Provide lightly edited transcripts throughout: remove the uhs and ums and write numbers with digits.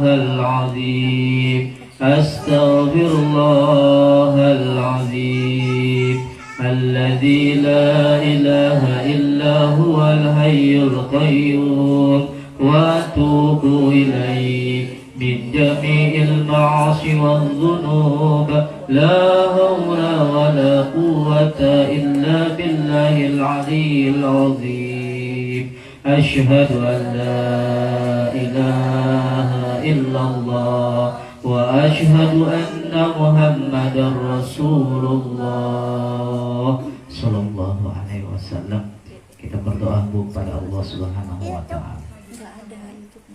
العظيم أستغفر الله العظيم الذي لا إله إلا هو الحي القيوم وأتوب إليه من جميع المعاصي والذنوب لا حول ولا قوة إلا بالله العلي العظيم أشهد أن لا إله إلا الله وأشهد أن محمدا رسول الله صلى الله عليه وسلم. Kita berdoa kepada Allah Subhanahu wa taala.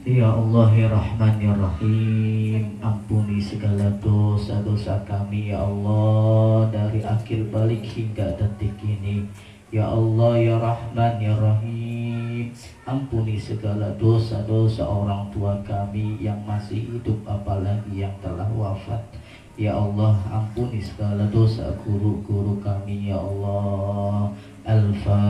Ya Allah ya Rahman ya Rahim, ampuni segala dosa-dosa kami ya Allah dari akhir balik hingga detik ini. Ya Allah ya Rahman ya Rahim, ampuni segala dosa-dosa orang tua kami yang masih hidup apalagi yang telah wafat. Ya Allah, ampuni segala dosa guru-guru kami ya Allah. Al-Fatihah.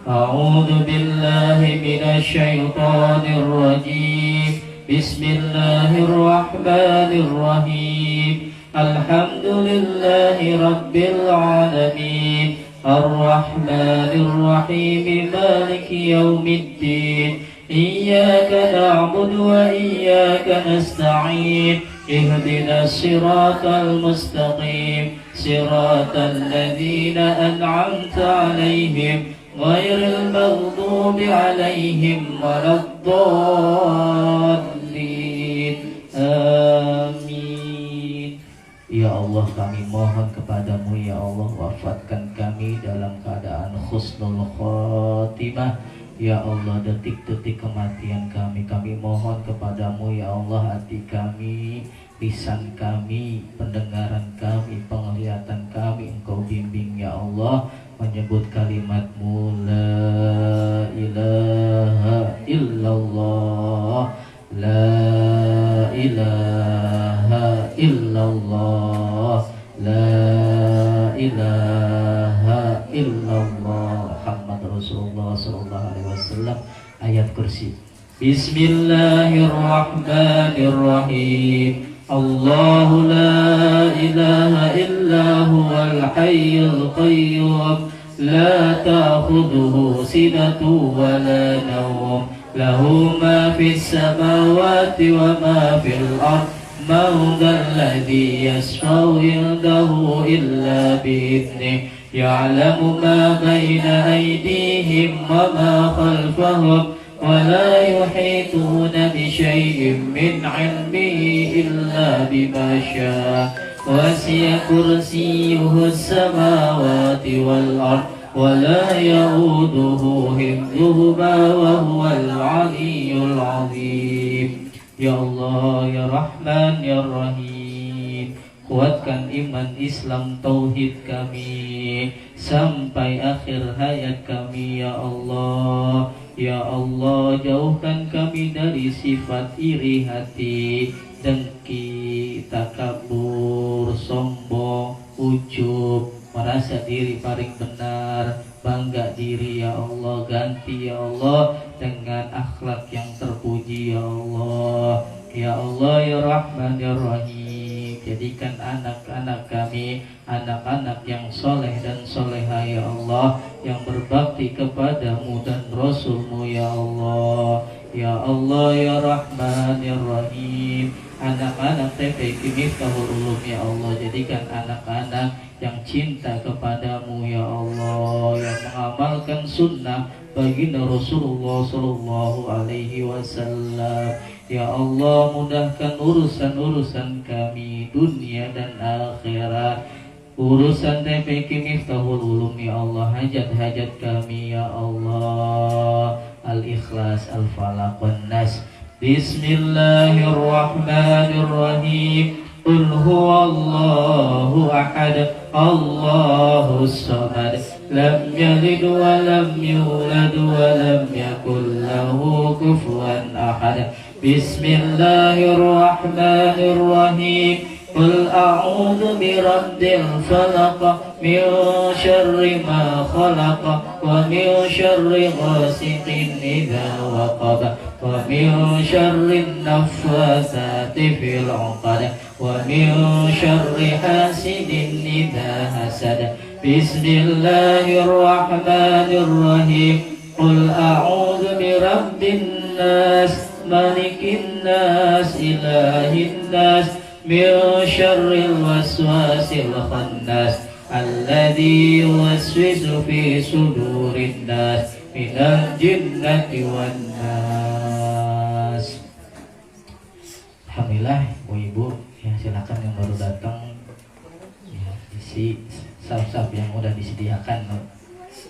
A'udzu billahi minasy syaithanir rajim. Bismillahirrahmanirrahim. Alhamdulillahi rabbil alamin. Ar-Rahmanir Rahim. Maliki yaumiddin. Iyyaka na'budu wa iyyaka nasta'in. Ihdinas siratal mustaqim. Siratal ladzina an'amta 'alaihim ghairil maghdubi 'alaihim waladdallin. Amin. Ya Allah, kami mohon kepadamu ya Allah, wafatkan kami dalam keadaan husnul khotimah. Ya Allah, detik-detik kematian kami mohon kepadamu ya Allah, hati kami, lisan kami, pendengaran kami, penglihatan kami Engkau bimbing ya Allah, menyebut kalimat-Mu la ilaha illallah, la ilaha illallah, la ilaha illallah Muhammad Rasulullah sallallahu alaihi wasallam. Ayat kursi. Bismillahirrahmanirrahim. Allahu la ilaha illa huwal hayyul qayyum la ta'khudhuhu sinatun wa la nawm lahu ma fis samawati wa ma fil ardh man dzalladzi yashfa'u 'indahu illa bi'idhnihi ya'lamu ma baina aydihim wa ma khalfahum ولا يحيطون بشيء من علمه إلا بما شاء وسع كرسيه السماوات والأرض ولا يؤوده حفظهما وهو العلي العظيم. Ya Allah ya Rahman ya Rahim, kuatkan iman Islam tauhid kami sampai akhir hayat kami ya Allah. Ya Allah, jauhkan kami dari sifat iri hati, dengki, takabur, sombong, ujub, merasa diri paling benar, bangga diri ya Allah. Ganti ya Allah dengan akhlak yang terpuji ya Allah. Ya Allah ya Rahman ya Rahim, jadikan anak-anak kami anak-anak yang soleh dan soleha ya Allah, yang berbakti kepadamu dan Rasulmu ya Allah. Ya Allah ya Rahman ya Rahim, anak-anak TPQ Miftahul Ulum ya Allah, jadikan anak-anak yang cinta kepadamu ya Allah, yang mengamalkan sunnah baginda Rasulullah sallallahu alaihi wasallam. Ya Allah, mudahkan urusan-urusan kami dunia dan akhirat, urusan TPQ Miftahul Ulum ya Allah, hajat-hajat kami ya Allah. Al-Ikhlas, Al-Falaq, Wan-Nas. Bismillahirrahmanirrahim. Qul huwallahu ahad, Allahus samad, lam yalid wa lam yulad wa lam yakul lahu kufuwan ahad. Bismillahirrahmanirrahim. Qul a'udzu birabbil falaq, min syarri ma khalaq, wa min syarri ghasiqin idza waqab, wa ومن شر النفاثات في العقد ومن شر حاسد إذا حسد بسم الله الرحمن الرحيم قل أعوذ برب الناس ملك الناس إله الناس من شر الوسواس الخناس الذي يوسوس في صدور الناس من الجنة والناس. Alhamdulillah, Ibu-ibu ya, silakan yang baru datang ya, isi sap-sap yang udah disediakan.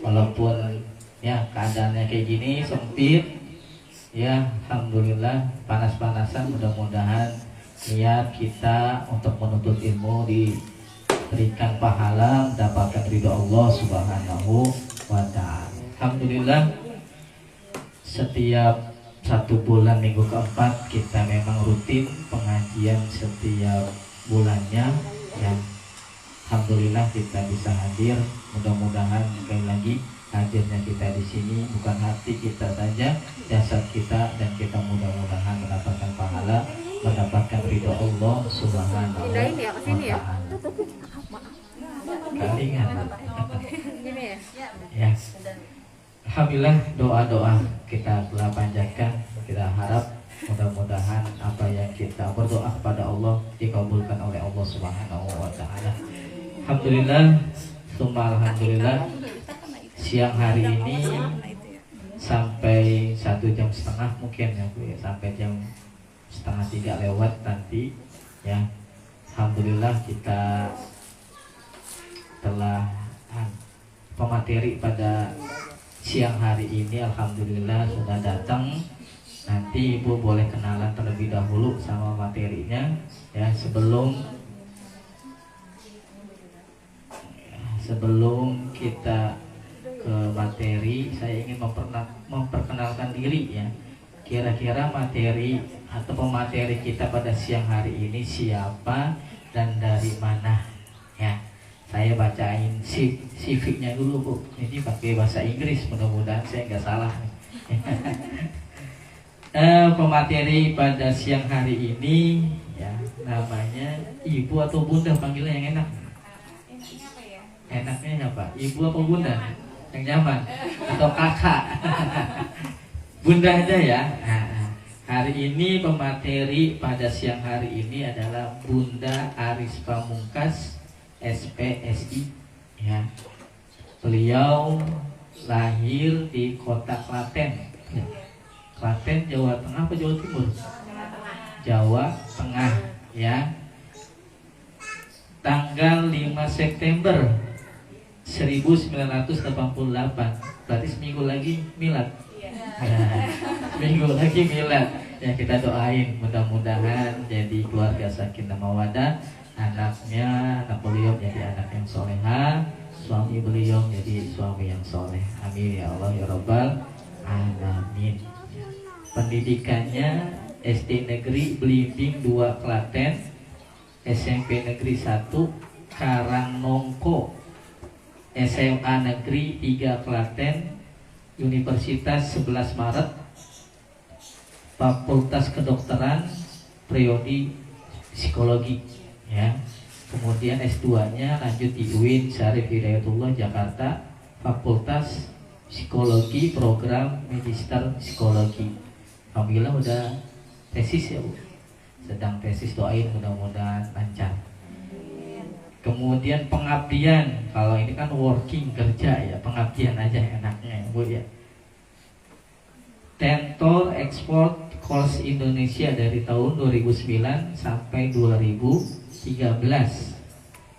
Walaupun ya keadaannya kayak gini sempit ya, alhamdulillah panas-panasan, mudah-mudahan niat kita untuk menuntut ilmu diberikan pahala, mendapatkan ridho Allah Subhanahu wa ta'ala. Alhamdulillah setiap 1 bulan minggu keempat kita memang rutin pengajian setiap bulannya ya. Alhamdulillah kita bisa hadir, mudah-mudahan sekali lagi hadirnya kita di sini bukan hati kita saja, jasad kita, dan kita mudah-mudahan mendapatkan pahala, mendapatkan ridho Allah Subhanahu wa ta'ala. Kalingan. Ya. Alhamdulillah doa-doa kita telah panjatkan, kita harap mudah-mudahan apa yang kita berdoa kepada Allah dikabulkan oleh Allah Subhanahu wa ta'ala. Alhamdulillah, alhamdulillah siang hari ini sampai 1,5 jam mungkin ya Bu ya, sampai jam 2:30 lewat nanti ya. Alhamdulillah kita telah pemateri pada siang hari ini alhamdulillah sudah datang. Nanti Ibu boleh kenalan terlebih dahulu sama materinya ya, sebelum kita ke materi saya ingin memperkenalkan diri ya. Kira-kira materi atau pemateri kita pada siang hari ini siapa dan dari mana ya. Saya bacain CV-nya dulu Bu. Ini pakai bahasa Inggris, mudah-mudahan saya nggak salah. Pemateri pada siang hari ini ya namanya Ibu atau Bunda, panggilnya yang enak. Enaknya apa? Ibu apa Bunda? Yang nyaman? Atau kakak? Bunda aja ya. Nah, hari ini pemateri pada siang hari ini adalah Bunda Aris Pamungkas SPSI ya. Beliau lahir di kota Klaten ya. Klaten Jawa Tengah apa Jawa Timur? Jawa Tengah ya. Tanggal 5 September 1988. Berarti seminggu lagi milad ya. Seminggu lagi milad ya, kita doain mudah-mudahan jadi keluarga sakinah mawaddah. Anaknya, anak beliau jadi anak yang soleha, suami beliau jadi suami yang soleh. Amin ya Allah ya Rabbal alamin. Pendidikannya SD Negeri Belimbing 2 Klaten, SMP Negeri 1 Karangnongko, SMA Negeri 3 Klaten, Universitas 11 Maret, Fakultas Kedokteran, Prodi Psikologi ya. Kemudian S2-nya lanjut di UIN Syarif Hidayatullah Jakarta, Fakultas Psikologi, Program Magister Psikologi. Alhamdulillah udah tesis ya Bu. Sedang tesis, doain mudah-mudahan lancar. Kemudian pengabdian, kalau ini kan working kerja ya, pengabdian aja enaknya ya Bu ya. Tentor Export Course Indonesia dari tahun 2009 sampai 2013.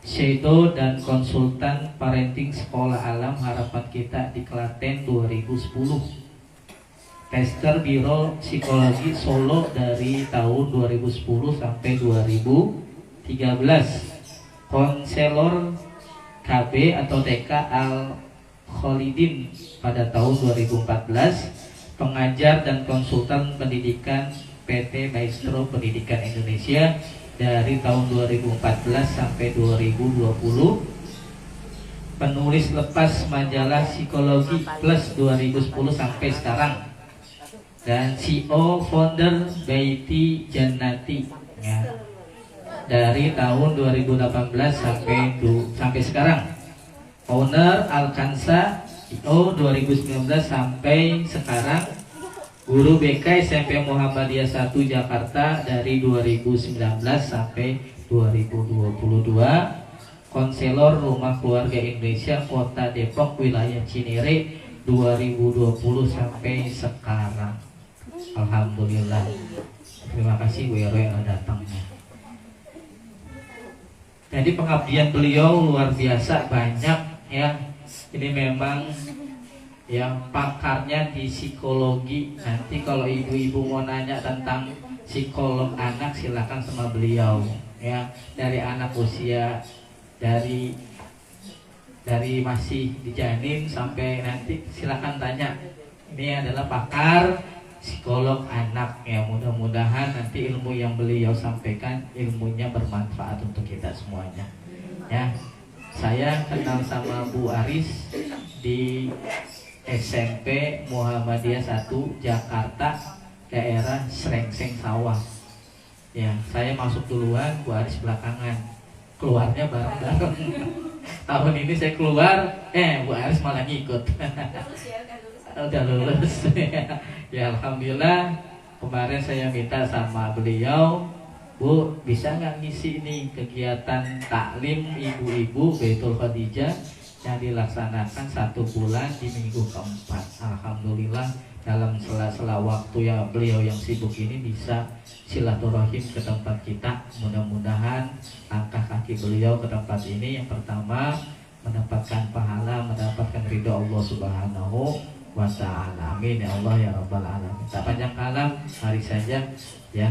Shadow dan konsultan parenting Sekolah Alam Harapan Kita di Klaten 2010. Tester Biro Psikologi Solo dari tahun 2010 sampai 2013. Konselor KB atau TK Al Kholidin pada tahun 2014. Pengajar dan konsultan pendidikan PT Maestro Pendidikan Indonesia dari tahun 2014 sampai 2020. Penulis lepas majalah Psikologi Plus 2010 sampai sekarang. dan CEO founder Baiti Jannati ya, dari tahun 2018 sampai sekarang. Owner Alkansa CEO 2019 sampai sekarang. Guru BK SMP Muhammadiyah 1 Jakarta dari 2019 sampai 2022. Konselor Rumah Keluarga Indonesia Kota Depok Wilayah Cinere 2020 sampai sekarang. Alhamdulillah. Terima kasih Bu Ero yang datangnya. Jadi pengabdian beliau luar biasa banyak ya. Ini memang yang pakarnya di psikologi. Nanti kalau ibu-ibu mau nanya tentang psikolog anak silakan sama beliau ya. Dari anak usia dari masih dijanin sampai nanti silakan tanya. Ini adalah pakar psikolog anak ya. Mudah-mudahan nanti ilmu yang beliau sampaikan ilmunya bermanfaat untuk kita semuanya ya. Saya kenal sama Bu Aris di SMP Muhammadiyah 1 Jakarta daerah Srengseng Sawah ya. Saya masuk duluan, Bu Aris belakangan, keluarnya bareng-bareng. Tahun ini saya keluar, Bu Aris malah ngikut. Udah lulus. Ya alhamdulillah. Kemarin saya minta sama beliau, Bu, bisa nggak ngisi ini kegiatan taklim ibu-ibu Baitul Khadijah yang dilaksanakan 1 bulan di minggu keempat. Alhamdulillah dalam sela-sela waktu yang beliau yang sibuk ini bisa silaturahim ke tempat kita. Mudah-mudahan langkah kaki beliau ke tempat ini yang pertama mendapatkan pahala, mendapatkan ridho Allah Subhanahu wa ta'ala. Amin ya Allah ya Rabbal Alamin. Tak panjang kalam, mari saja ya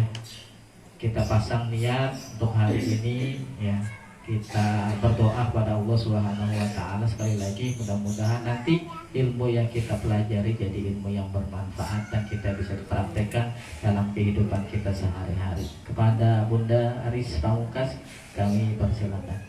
kita pasang niat untuk hari ini ya. Kita berdoa kepada Allah Subhanahu wa ta'ala. Sekali lagi mudah-mudahan nanti ilmu yang kita pelajari jadi ilmu yang bermanfaat dan kita bisa dipraktekkan dalam kehidupan kita sehari-hari. Kepada Bunda Aris Pamungkas kami persilakan.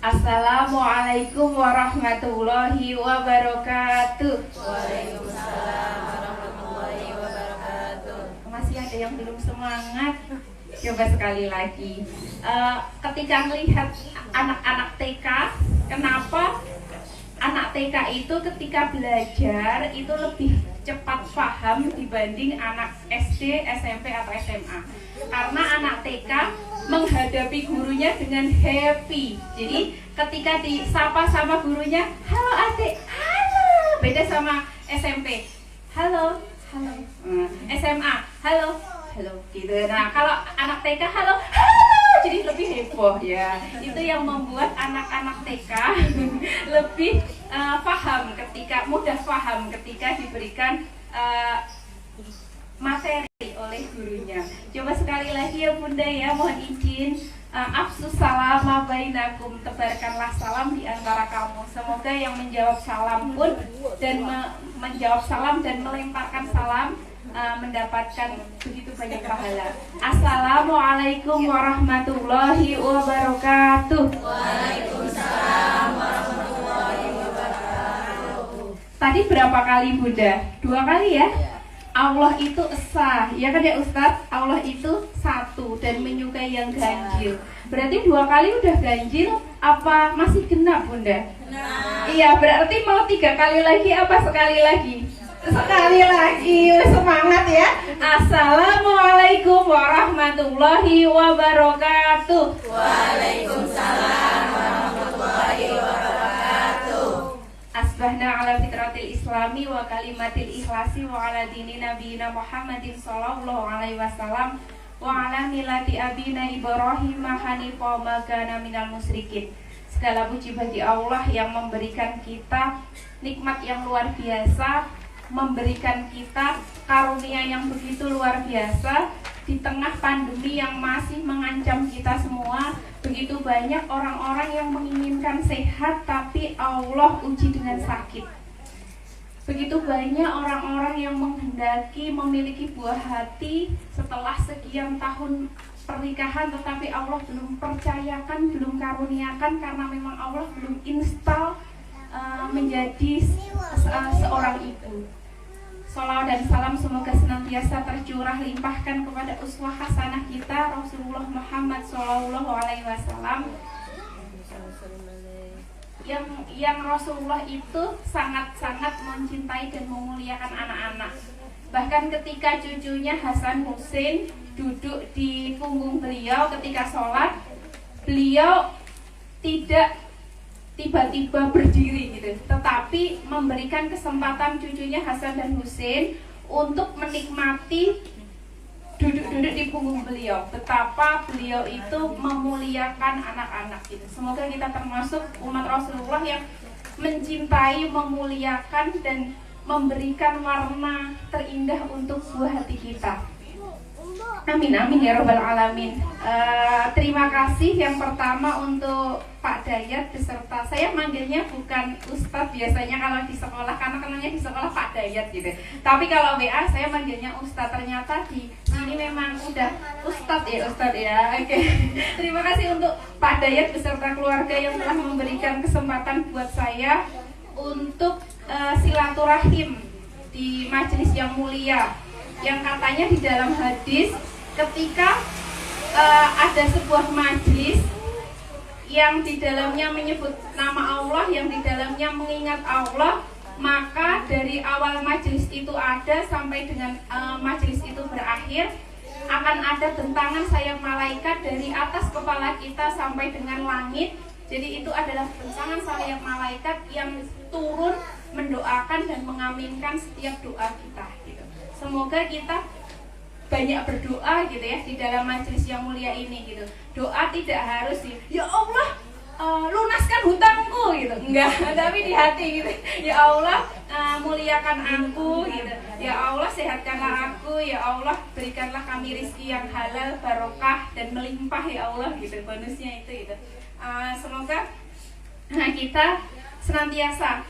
Assalamualaikum warahmatullahi wabarakatuh. Waalaikumsalam warahmatullahi wabarakatuh. Masih ada yang belum semangat? Coba sekali lagi. Ketika melihat anak-anak TK, kenapa anak TK itu ketika belajar itu lebih cepat paham dibanding anak SD, SMP atau SMA? Karena anak TK menghadapi gurunya dengan happy. Jadi ketika disapa sama gurunya, halo adik, halo. Beda sama SMP, halo, halo. SMA, halo, halo. Gitu. Nah kalau anak TK, halo, halo. Jadi lebih heboh ya. Itu yang membuat anak-anak TK lebih mudah paham ketika diberikan materi oleh gurunya. Coba sekali lagi ya Bunda ya, mohon izin afsus salama bainakum, tebarkanlah salam di antara kamu. Semoga yang menjawab salam pun dan menjawab salam dan melemparkan salam mendapatkan begitu banyak pahala. Assalamualaikum warahmatullahi wabarakatuh. Waalaikumsalam warahmatullahi wabarakatuh. Tadi berapa kali Bunda? 2 kali ya? Allah itu esa, ya kan ya Ustadz? Allah itu satu dan menyukai yang ganjil. Berarti 2 kali udah ganjil, apa masih genap Bunda? Nah. Iya, berarti mau 3 kali lagi apa sekali lagi? Sekali lagi, semangat ya. Assalamualaikum warahmatullahi wabarakatuh. Waalaikumsalam warahmatullahi wabarakatuh. Asbahna ala fitratil islami wa kalimatil ikhlasi wa ala dini nabiyina Muhammadin sallallahu alaihi wasallam wa ala milati abina Ibrahim hanifah ma kana minal musyrikin. Segala puji bagi Allah yang memberikan kita nikmat yang luar biasa, memberikan kita karunia yang begitu luar biasa di tengah pandemi yang masih mengancam kita semua. Begitu banyak orang-orang yang menginginkan sehat tapi Allah uji dengan sakit. Begitu banyak orang-orang yang menghendaki memiliki buah hati setelah sekian tahun pernikahan, tetapi Allah belum percayakan, belum karuniakan karena memang Allah belum install menjadi seorang ibu. Shalawat dan salam semoga senantiasa tercurah limpahkan kepada uswah hasanah kita Rasulullah Muhammad SAW, yang Rasulullah itu sangat-sangat mencintai dan memuliakan anak-anak. Bahkan ketika cucunya Hasan Hussein duduk di punggung beliau ketika sholat, beliau tidak tiba-tiba berdiri gitu, tetapi memberikan kesempatan cucunya Hasan dan Hussein untuk menikmati duduk-duduk di punggung beliau. Betapa beliau itu memuliakan anak-anak gitu. Semoga kita termasuk umat Rasulullah yang mencintai, memuliakan dan memberikan warna terindah untuk buah hati kita. Amin amin ya robbal alamin. Terima kasih yang pertama untuk Pak Dayat beserta, saya manggilnya bukan Ustadz biasanya kalau di sekolah, karena kenalnya di sekolah Pak Dayat gitu. Tapi kalau WA saya manggilnya Ustadz, ternyata di sini memang udah Ustadz ya. Oke. Terima kasih untuk Pak Dayat beserta keluarga yang telah memberikan kesempatan buat saya untuk silaturahim di majelis yang mulia, yang katanya di dalam hadis ketika ada sebuah majelis yang di dalamnya menyebut nama Allah, yang di dalamnya mengingat Allah, maka dari awal majelis itu ada sampai dengan majelis itu berakhir akan ada bentangan sayap malaikat dari atas kepala kita sampai dengan langit. Jadi itu adalah bentangan sayap malaikat yang turun mendoakan dan mengaminkan setiap doa kita gitu. Semoga kita banyak berdoa gitu ya di dalam majelis yang mulia ini gitu. Doa tidak harus ya Allah lunaskan hutangku gitu, enggak, tapi di hati gitu. Ya Allah muliakan aku gitu. Ya Allah sehatkanlah aku, ya Allah berikanlah kami rezeki yang halal, barokah dan melimpah ya Allah gitu. Bonusnya itu gitu. Semoga kita senantiasa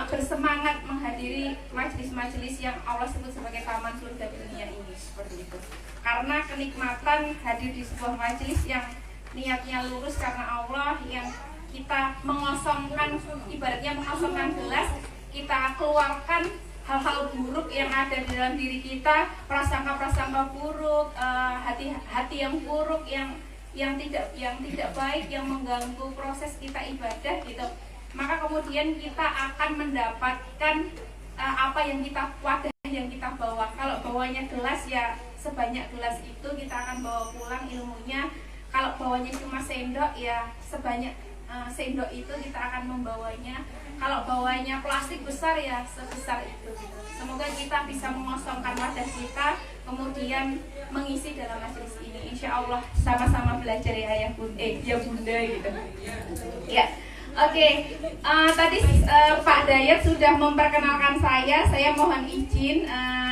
bersemangat menghadiri majelis-majelis yang Allah sebut sebagai taman surga dunia ini, seperti itu. Karena kenikmatan hadir di sebuah majelis yang niatnya lurus karena Allah, yang kita mengosongkan, ibaratnya mengosongkan gelas, kita keluarkan hal-hal buruk yang ada di dalam diri kita, prasangka-prasangka buruk, hati yang buruk, yang tidak baik, yang mengganggu proses kita ibadah gitu. Maka kemudian kita akan mendapatkan apa yang kita, wadah yang kita bawa. Kalau bawanya gelas ya sebanyak gelas itu kita akan bawa pulang ilmunya. Kalau bawanya cuma sendok ya sebanyak sendok itu kita akan membawanya. Kalau bawanya plastik besar ya sebesar itu gitu. Semoga kita bisa mengosongkan wadah kita, kemudian mengisi dalam majelis ini. Insya Allah sama-sama belajar ya ayah bunda, ya bunda gitu. Ya. Oke, tadi Pak Dayat sudah memperkenalkan saya. Saya mohon izin,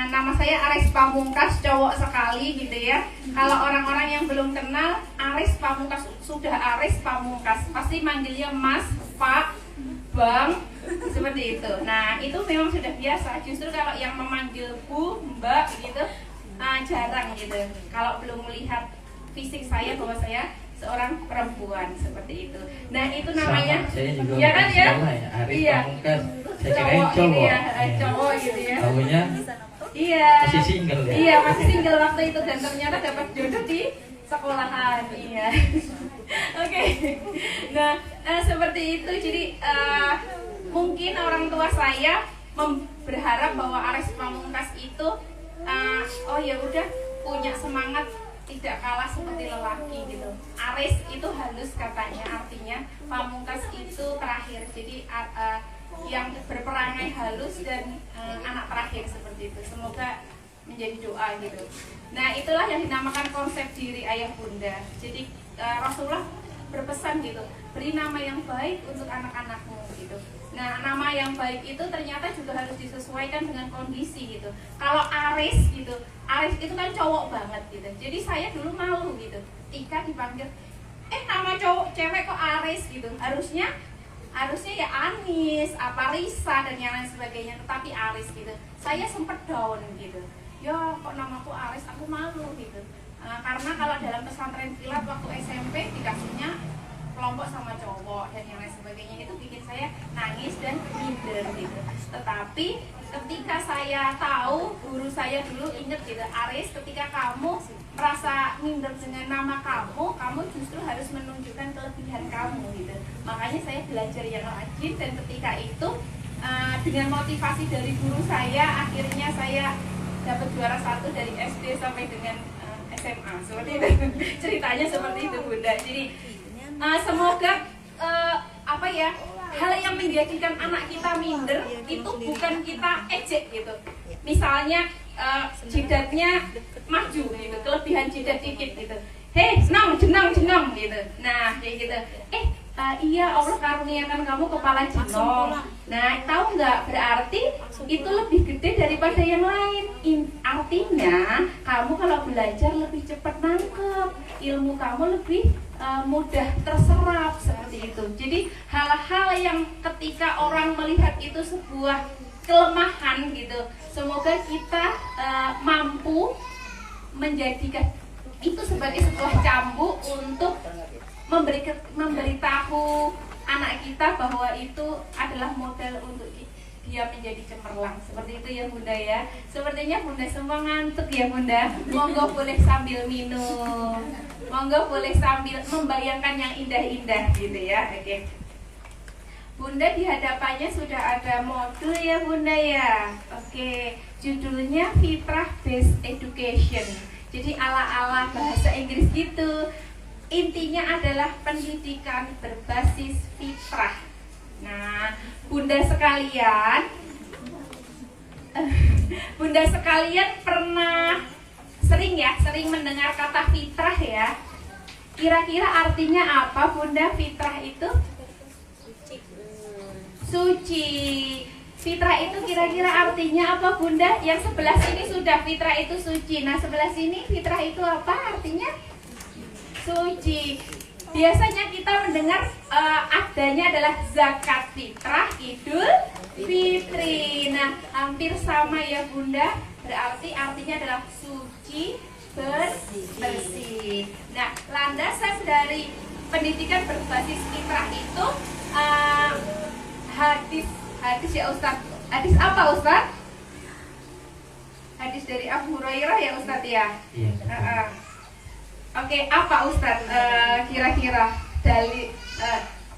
nama saya Aris Pamungkas, cowok sekali gitu ya. Kalau orang-orang yang belum kenal, Aris Pamungkas, sudah Aris Pamungkas, pasti manggilnya Mas, Pak, Bang, seperti itu. Nah itu memang sudah biasa. Justru kalau yang memanggil Bu, Mbak gitu, jarang gitu. Kalau belum melihat fisik saya bahwa saya seorang perempuan seperti itu. Nah itu namanya saya juga ya kan ya? Aris Iya. Pamungkas. Saya kirain cowok. Ini ya, cowok gitu ya. Tahunya Iya. masih single ya? Iya, masih single waktu itu dan ternyata dapat jodoh di sekolahan. Iya. Oke. Nah, seperti itu. Jadi mungkin orang tua saya berharap bahwa Aris Pamungkas itu oh ya udah punya semangat tidak kalah seperti lelaki gitu. Aris itu halus katanya, artinya Pamungkas itu terakhir. Jadi yang berperangai halus dan anak terakhir seperti itu. Semoga menjadi doa gitu. Nah itulah yang dinamakan konsep diri ayah bunda. Jadi Rasulullah berpesan gitu, beri nama yang baik untuk anak-anakmu gitu. Nah, nama yang baik itu ternyata juga harus disesuaikan dengan kondisi gitu. Kalau Aris gitu, Aris itu kan cowok banget gitu. Jadi saya dulu malu gitu, Tika dipanggil, nama cowok cewek kok Aris gitu. Harusnya ya Anis, apa Risa dan yang lain sebagainya, tetapi Aris gitu. Saya sempet down gitu. Ya kok namaku Aris, aku malu gitu. Karena kalau dalam pesantren kilat waktu SMP dikasihnya kelompok sama cowok dan yang lain sebagainya, itu bikin saya nangis dan minder gitu. Tetapi ketika saya tahu, guru saya dulu inget gitu, Aris, ketika kamu merasa minder dengan nama kamu justru harus menunjukkan kelebihan kamu gitu. Makanya saya belajar yang rajin, dan ketika itu dengan motivasi dari guru saya, akhirnya saya dapat juara 1 dari SD sampai dengan SMA. Seperti itu ceritanya, seperti itu Bunda. Jadi semoga hal yang menjadikan anak kita minder itu bukan kita ejek gitu. Misalnya jidatnya maju gitu, kelebihan jidat dikit gitu. Hei, jenang gitu. Nah, kayak gitu. Iya, Allah karuniakan kamu kepala jenong. Nah, tahu nggak? Berarti itu lebih gede daripada yang lain. Artinya, kamu kalau belajar lebih cepat nangkep, ilmu kamu lebih mudah terserap, seperti itu. Jadi hal-hal yang ketika orang melihat itu sebuah kelemahan gitu, semoga kita mampu menjadikan itu sebagai sebuah cambuk untuk memberitahu anak kita bahwa itu adalah modal untuk dia menjadi cemerlang. Seperti itu ya Bunda ya. Sepertinya Bunda semua ngantuk ya Bunda. Monggo boleh sambil minum, monggo boleh sambil membayangkan yang indah-indah gitu ya. Oke. Bunda di hadapannya sudah ada modul ya Bunda ya. Oke, judulnya Fitrah Based Education. Jadi ala-ala bahasa Inggris gitu. Intinya adalah pendidikan berbasis fitrah. Nah, Bunda sekalian pernah sering mendengar kata fitrah ya. Kira-kira artinya apa Bunda, fitrah itu? Suci. Fitrah itu kira-kira artinya apa Bunda? Yang sebelah sini sudah fitrah itu suci. Nah, sebelah sini fitrah itu apa artinya? Suci. Biasanya kita mendengar adanya adalah zakat fitrah, idul fitri. Nah, hampir sama ya Bunda. Berarti artinya adalah suci, bersih. Nah, landasan dari pendidikan berbasis fitrah itu hadis ya Ustaz. Hadis apa Ustaz? Hadis dari Abu Hurairah ya Ustaz ya. Iya. Oke, apa Ustaz kira-kira dari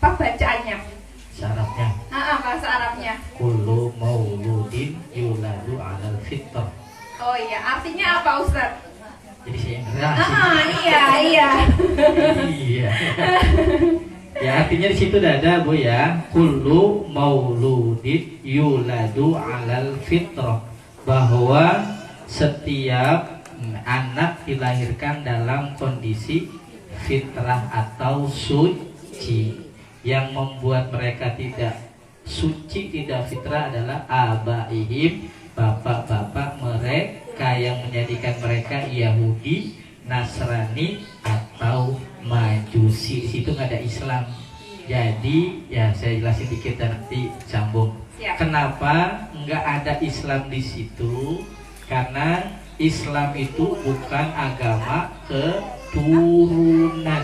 apa bacaannya? Syaratnya. Bahasa Arabnya. Kullu mauludin yuladu 'alal fitrah. Oh iya, artinya apa Ustaz? Jadi saya ngerti. Iya. Iya. Ya artinya di situ ada Bu ya. Kullu mauludin yuladu 'alal fitrah, bahwa setiap anak dilahirkan dalam kondisi fitrah atau suci. Yang membuat mereka tidak suci, tidak fitrah adalah abaihim, bapak-bapak mereka yang menjadikan mereka Yahudi, Nasrani atau Majusi. Di situ nggak ada Islam. Jadi ya saya jelasin dikit dan nanti sambung. Kenapa nggak ada Islam di situ? Karena Islam itu bukan agama keturunan,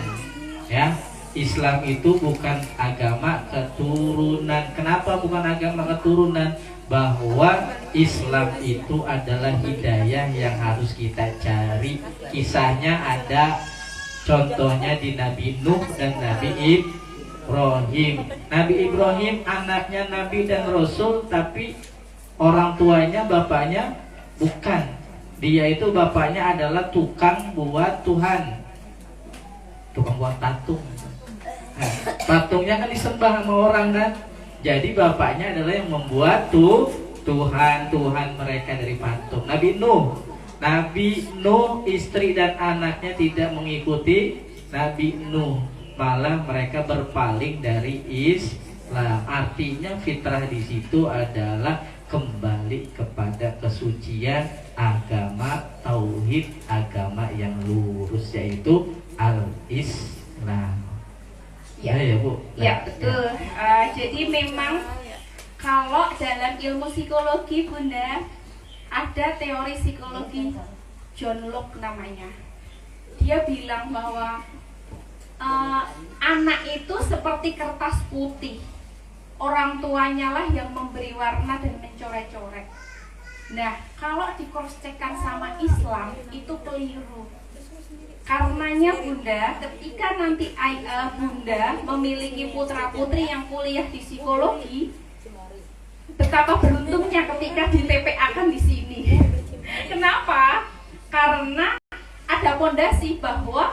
ya. Islam itu bukan agama keturunan. Kenapa bukan agama keturunan? Bahwa Islam itu adalah hidayah yang harus kita cari. Kisahnya ada, contohnya di Nabi Nuh dan Nabi Ibrahim. Nabi Ibrahim anaknya Nabi dan Rasul, tapi orang tuanya, bapaknya bukan. Dia itu bapaknya adalah tukang buat Tuhan, tukang buat patung. Nah, patungnya kan disembah sama orang kan. Jadi bapaknya adalah yang membuat Tuhan mereka dari patung. Nabi Nuh istri dan anaknya tidak mengikuti Nabi Nuh, malah mereka berpaling dari Islam. Artinya fitrah di situ adalah kembali kepada kesucian agama tauhid, agama yang lurus, yaitu al-Islam. Ya Bu. Ya betul. Jadi memang kalau dalam ilmu psikologi Bunda ada teori psikologi John Locke namanya. Dia bilang bahwa anak itu seperti kertas putih. Orang tuanya lah yang memberi warna dan mencoret-coret. Nah, kalau di-cross-check-kan sama Islam itu keliru. Karenanya Bunda, ketika nanti Bunda memiliki putra-putri yang kuliah di psikologi, betapa beruntungnya ketika di TPA-kan di sini. Kenapa? Karena ada pondasi bahwa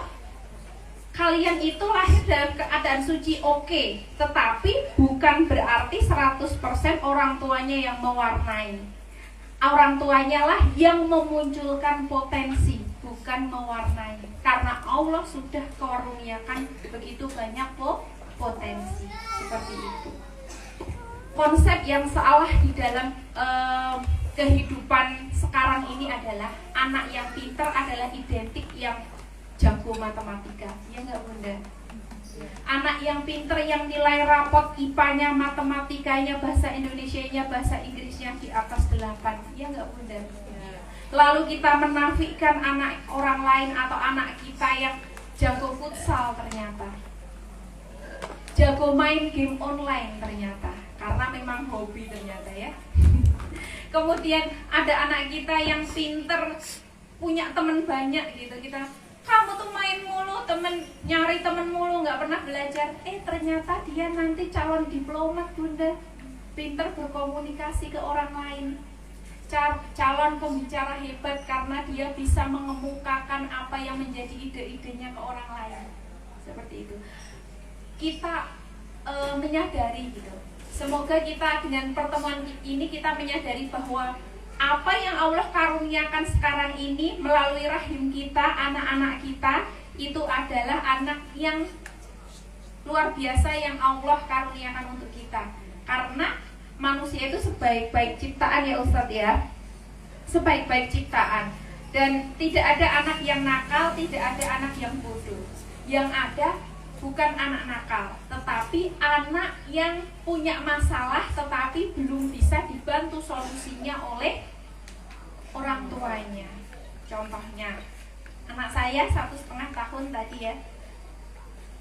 kalian itu lahir dalam keadaan suci, oke, tetapi bukan berarti 100% orang tuanya yang mewarnai. Orang tuanya lah yang memunculkan potensi, bukan mewarnai. Karena Allah sudah karuniakan begitu banyak potensi. Seperti itu. Konsep yang salah di dalam kehidupan sekarang ini adalah anak yang pintar adalah identik yang jago matematika, ya nggak Bunda? Anak yang pinter yang nilai rapot IPA-nya, matematikanya, bahasa Indonesianya, bahasa Inggrisnya di atas 8, ya nggak Bunda? Lalu kita menafikan anak orang lain atau anak kita yang jago futsal ternyata, jago main game online ternyata, karena memang hobi ternyata ya. Kemudian ada anak kita yang pinter, punya teman banyak gitu, kita kamu tuh main mulu, nyari temen mulu, nggak pernah belajar. Ternyata dia nanti calon diplomat Bunda, pinter berkomunikasi ke orang lain, calon pembicara hebat karena dia bisa mengemukakan apa yang menjadi ide-idenya ke orang lain. Seperti itu. Kita menyadari gitu. Semoga kita dengan pertemuan ini kita menyadari bahwa apa yang Allah karuniakan sekarang ini melalui rahim kita, anak-anak kita, itu adalah anak yang luar biasa yang Allah karuniakan untuk kita. Karena manusia itu sebaik-baik ciptaan ya Ustadz ya, sebaik-baik ciptaan. Dan tidak ada anak yang nakal, tidak ada anak yang bodoh. Yang ada bukan anak nakal, tetapi anak yang punya masalah tetapi belum bisa dibantu solusinya oleh orang tuanya. Contohnya, anak saya 1,5 tahun tadi ya,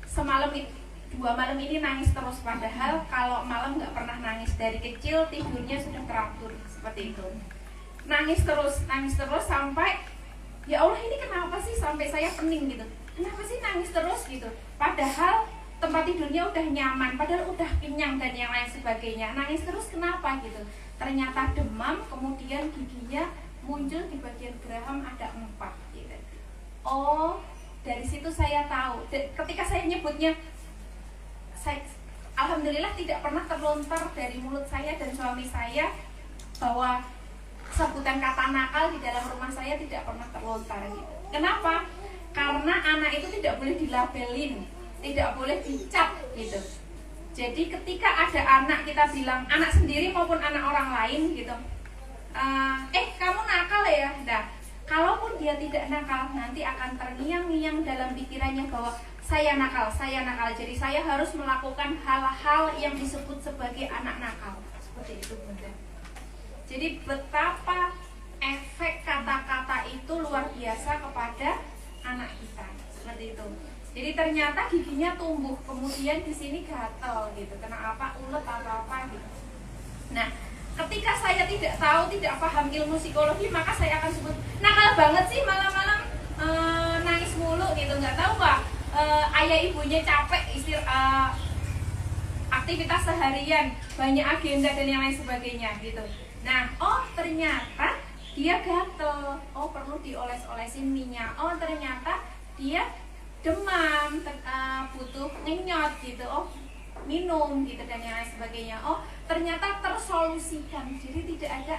semalam 2 malam ini nangis terus, padahal kalau malam nggak pernah nangis, dari kecil tidurnya sudah teratur seperti itu. Nangis terus sampai ya Allah ini kenapa sih sampai saya pening gitu. Kenapa sih nangis terus gitu? Padahal tempat tidurnya udah nyaman, padahal udah kenyang dan yang lain sebagainya. Nangis terus kenapa gitu? Ternyata demam, kemudian giginya muncul di bagian geraham ada 4 gitu. Oh, dari situ saya tahu. Ketika saya nyebutnya, alhamdulillah tidak pernah terlontar dari mulut saya dan suami saya bahwa sebutan kata nakal di dalam rumah saya tidak pernah terlontar gitu. Kenapa? Karena anak itu tidak boleh dilabelin, tidak boleh dicap gitu. Jadi ketika ada anak kita bilang, anak sendiri maupun anak orang lain gitu, kamu nakal ya. Nah, kalaupun dia tidak nakal, nanti akan terngiang-ngiang dalam pikirannya bahwa saya nakal. Jadi saya harus melakukan hal-hal yang disebut sebagai anak nakal. Seperti itu Bunda. Jadi betapa efek kata-kata itu luar biasa kepada anak kita, seperti itu. Jadi ternyata giginya tumbuh, kemudian di sini gatal gitu, kena apa, ulet atau apa gitu. Nah, ketika saya tidak tahu, tidak paham ilmu psikologi, maka saya akan sebut nakal banget sih malam-malam nangis mulu gitu, nggak tahu Pak. Ayah ibunya capek aktivitas seharian, banyak agenda dan yang lain sebagainya gitu. Nah, oh ternyata dia gatel, oh perlu dioles-olesin minyak, oh ternyata dia demam, butuh ngenyot gitu, oh minum gitu dan yang lain sebagainya. Oh ternyata tersolusikan, jadi tidak ada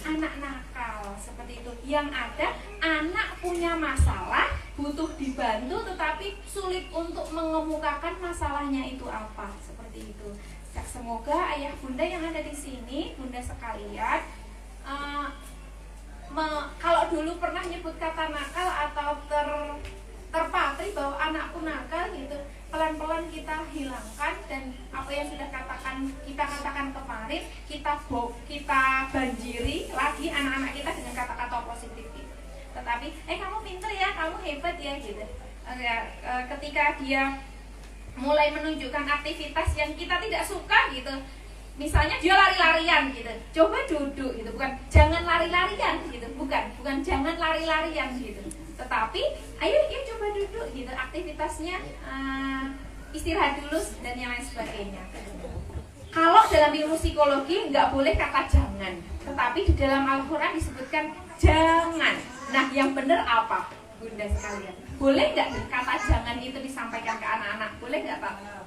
anak nakal seperti itu. Yang ada anak punya masalah, butuh dibantu tetapi sulit untuk mengemukakan masalahnya itu apa, seperti itu. Semoga ayah bunda yang ada di sini, bunda sekalian, kalau dulu pernah nyebut kata nakal atau terpatri bahwa anakku nakal gitu, pelan-pelan kita hilangkan, dan apa yang sudah kita katakan kemarin, kita banjiri lagi anak-anak kita dengan kata-kata positif gitu. Tetapi kamu pinter ya, kamu hebat ya gitu. Ketika dia mulai menunjukkan aktivitas yang kita tidak suka gitu, misalnya dia lari-larian gitu, coba duduk gitu, bukan jangan lari-larian gitu, bukan jangan lari-larian gitu, tetapi ayo ya coba duduk gitu, aktivitasnya istirahat dulu dan yang lain sebagainya. Kalau dalam ilmu psikologi nggak boleh kata jangan, tetapi di dalam Al-Quran disebutkan jangan. Nah yang benar apa bunda sekalian? Boleh nggak kata jangan itu disampaikan ke anak-anak? Boleh nggak Pak?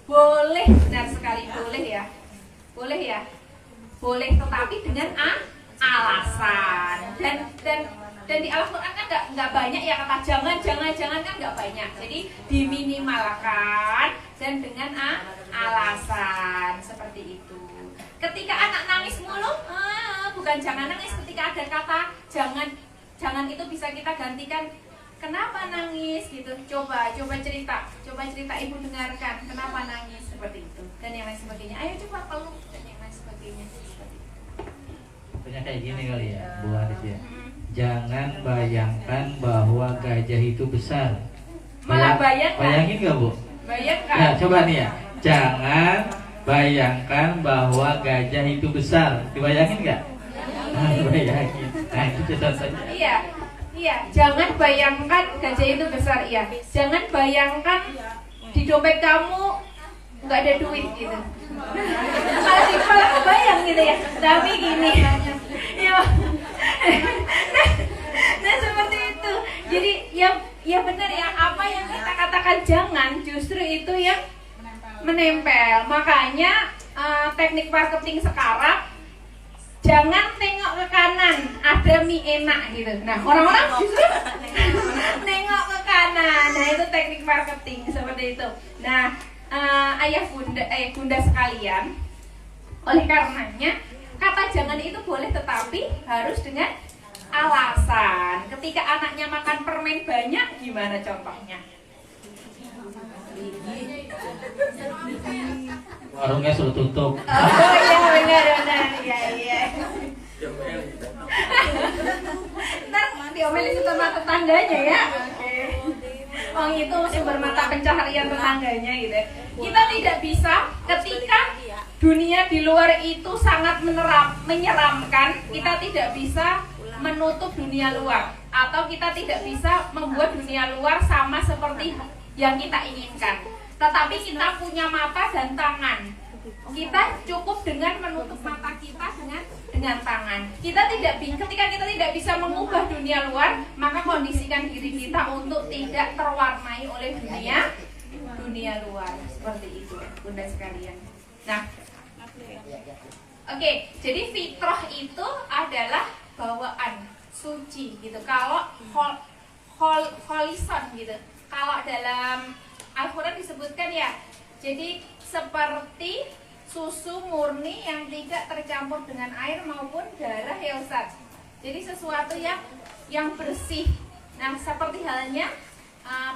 Boleh, benar sekali, boleh ya. Boleh ya. Boleh, tetapi dengan alasan. Dan di Al-Quran kan nggak banyak ya kata jangan kan nggak banyak. Jadi diminimalkan dan dengan alasan seperti itu. Ketika anak nangis mulu, bukan jangan nangis. Ketika ada kata jangan itu bisa kita gantikan. Kenapa nangis gitu? Coba cerita ibu dengarkan. Kenapa nangis seperti itu dan yang lain sebagainya. Ayo coba peluk dan yang lain sebagainya. Seperti itu. Punya kayak gini kali ya, Bu Hadis ya. Jangan bayangkan bahwa gajah itu besar. Malah bayangkan. Bayangin nggak Bu? Bayangkan. Nah, coba nih ya. Jangan bayangkan bahwa gajah itu besar. Dibayangin nggak? Bayangin. Nah itu contohnya. Iya. Jangan bayangkan gajah itu besar. Iya. Jangan bayangkan di dompet kamu nggak ada duit gitu. Malah kebayang gitu ya. Tapi gini. Ya. Nah seperti itu. Jadi ya benar ya, apa yang kita katakan jangan justru itu yang menempel. Makanya teknik marketing sekarang, jangan tengok ke kanan, ada mie enak gitu. Nah orang-orang justru nengok ke kanan. Nah itu teknik marketing seperti itu. Nah bunda sekalian, oleh karenanya kata jangan itu boleh, tetapi harus dengan alasan. Ketika anaknya makan permen banyak, gimana contohnya? Warungnya suruh tutup. Oh iya benar. Iya. Ntar diomelin sama tetangganya ya. Oke. Oh itu sumber mata pencaharian tetangganya gitu. Kita tidak bisa, ketika dunia di luar itu sangat menyeramkan, kita tidak bisa menutup dunia luar, atau kita tidak bisa membuat dunia luar sama seperti yang kita inginkan. Tetapi kita punya mata dan tangan. Kita cukup dengan menutup mata kita dengan tangan. Ketika kita tidak bisa mengubah dunia luar, maka kondisikan diri kita untuk tidak terwarnai oleh dunia luar. Seperti itu, bunda sekalian. Nah, oke, jadi fitrah itu adalah bawaan suci gitu. Kalau holison gitu. Kalau dalam Al-Quran disebutkan ya, jadi seperti susu murni yang tidak tercampur dengan air maupun darah ya Ustaz. Jadi sesuatu yang bersih. Nah seperti halnya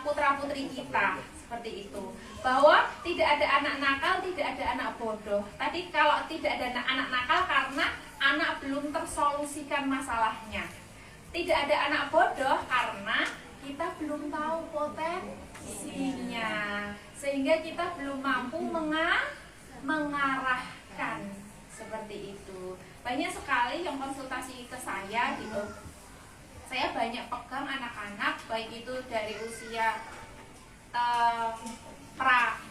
putra-putri kita, seperti itu. Bahwa tidak ada anak nakal, tidak ada anak bodoh. Tadi kalau tidak ada anak nakal karena anak belum tersolusikan masalahnya. Tidak ada anak bodoh karena kita belum tahu potensinya, sehingga kita belum mampu mengarahkan, seperti itu. Banyak sekali yang konsultasi ke saya gitu. Saya banyak pegang anak-anak, baik itu dari usia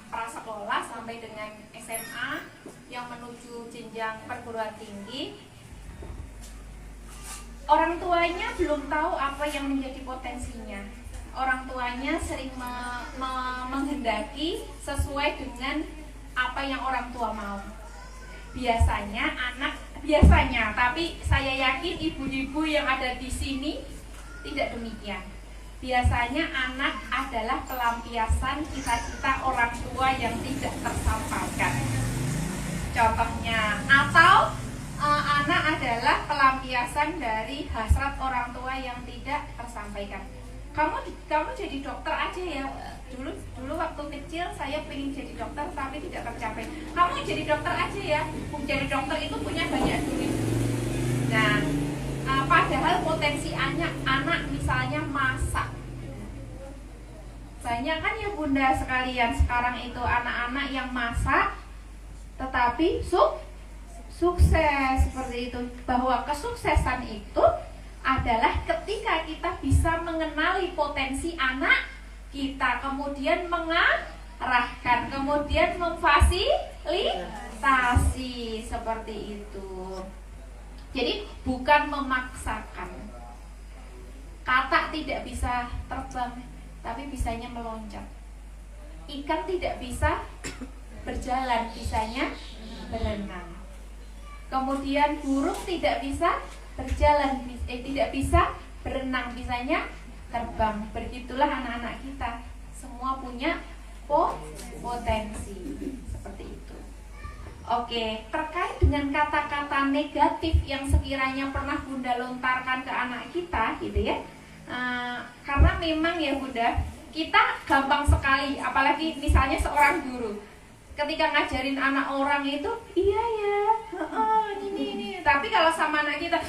prasekolah sampai dengan SMA yang menuju jenjang perguruan tinggi. Orang tuanya belum tahu apa yang menjadi potensinya. Orang tuanya sering menghendaki sesuai dengan apa yang orang tua mau. Biasanya, tapi saya yakin ibu-ibu yang ada di sini tidak demikian. Biasanya anak adalah pelampiasan cita-cita orang tua yang tidak tersampaikan. Contohnya, atau anak adalah pelampiasan dari hasrat orang tua yang tidak tersampaikan. Kamu jadi dokter aja ya. Dulu waktu kecil saya pengen jadi dokter tapi tidak tercapai. Kamu jadi dokter aja ya. Jadi dokter itu punya banyak duit. Nah, padahal potensi anak misalnya masak. Banyak kan ya bunda sekalian sekarang itu anak-anak yang masak tetapi sukses seperti itu. Bahwa kesuksesan itu adalah ketika kita bisa mengenali potensi anak kita, kemudian mengarahkan, kemudian memfasilitasi seperti itu. Jadi bukan memaksakan. Katak tidak bisa terbang, tapi bisanya meloncat. Ikan tidak bisa berjalan, bisanya berenang. Kemudian burung tidak bisa berjalan, tidak bisa berenang, bisanya terbang. Begitulah anak-anak kita, semua punya potensi seperti itu. Oke, terkait dengan kata-kata negatif yang sekiranya pernah Bunda lontarkan ke anak kita, gitu ya. Karena memang ya Bunda, kita gampang sekali, apalagi misalnya seorang guru, ketika ngajarin anak orang itu, iya ya, ini. Tapi kalau sama anak kita,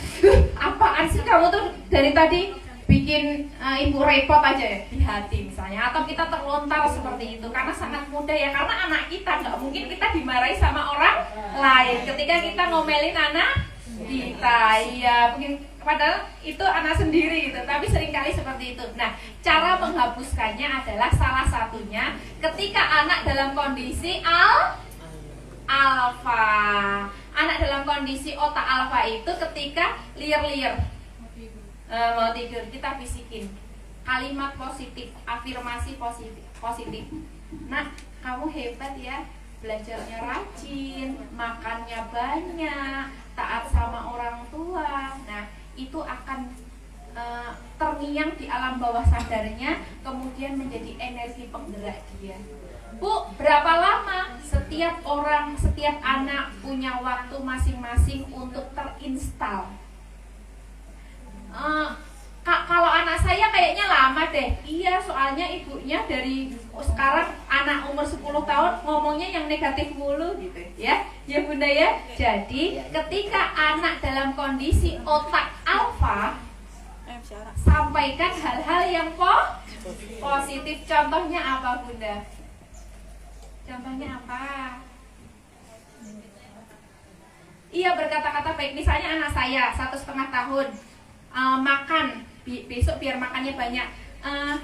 apaan sih kamu tuh dari tadi bikin ibu repot aja ya di hati misalnya, atau kita terlontar seperti itu karena sangat mudah ya, karena anak kita nggak mungkin kita dimarahi sama orang lain ketika kita ngomelin anak kita, ya mungkin padahal itu anak sendiri gitu, tapi seringkali seperti itu. Nah, cara menghapuskannya adalah salah satunya ketika anak dalam kondisi alfa. Anak dalam kondisi otak alfa itu ketika liar-liar mau tidur, kita bisikin kalimat positif, afirmasi positif. Nah, kamu hebat ya, belajarnya rajin, makannya banyak, taat sama orang tua. Nah, itu akan terngiang di alam bawah sadarnya, kemudian menjadi energi penggerak dia. Bu, berapa lama setiap anak punya waktu masing-masing untuk terinstal? Kalau anak saya kayaknya lama deh. Iya, soalnya ibunya dari sekarang anak umur 10 tahun ngomongnya yang negatif mulu gitu ya. Ya Bunda ya. Jadi ketika anak dalam kondisi otak alfa, sampaikan hal-hal yang positif. Contohnya apa Bunda? Contohnya apa? Iya, berkata-kata baik. Misalnya anak saya 1,5 tahun, makan besok biar makannya banyak.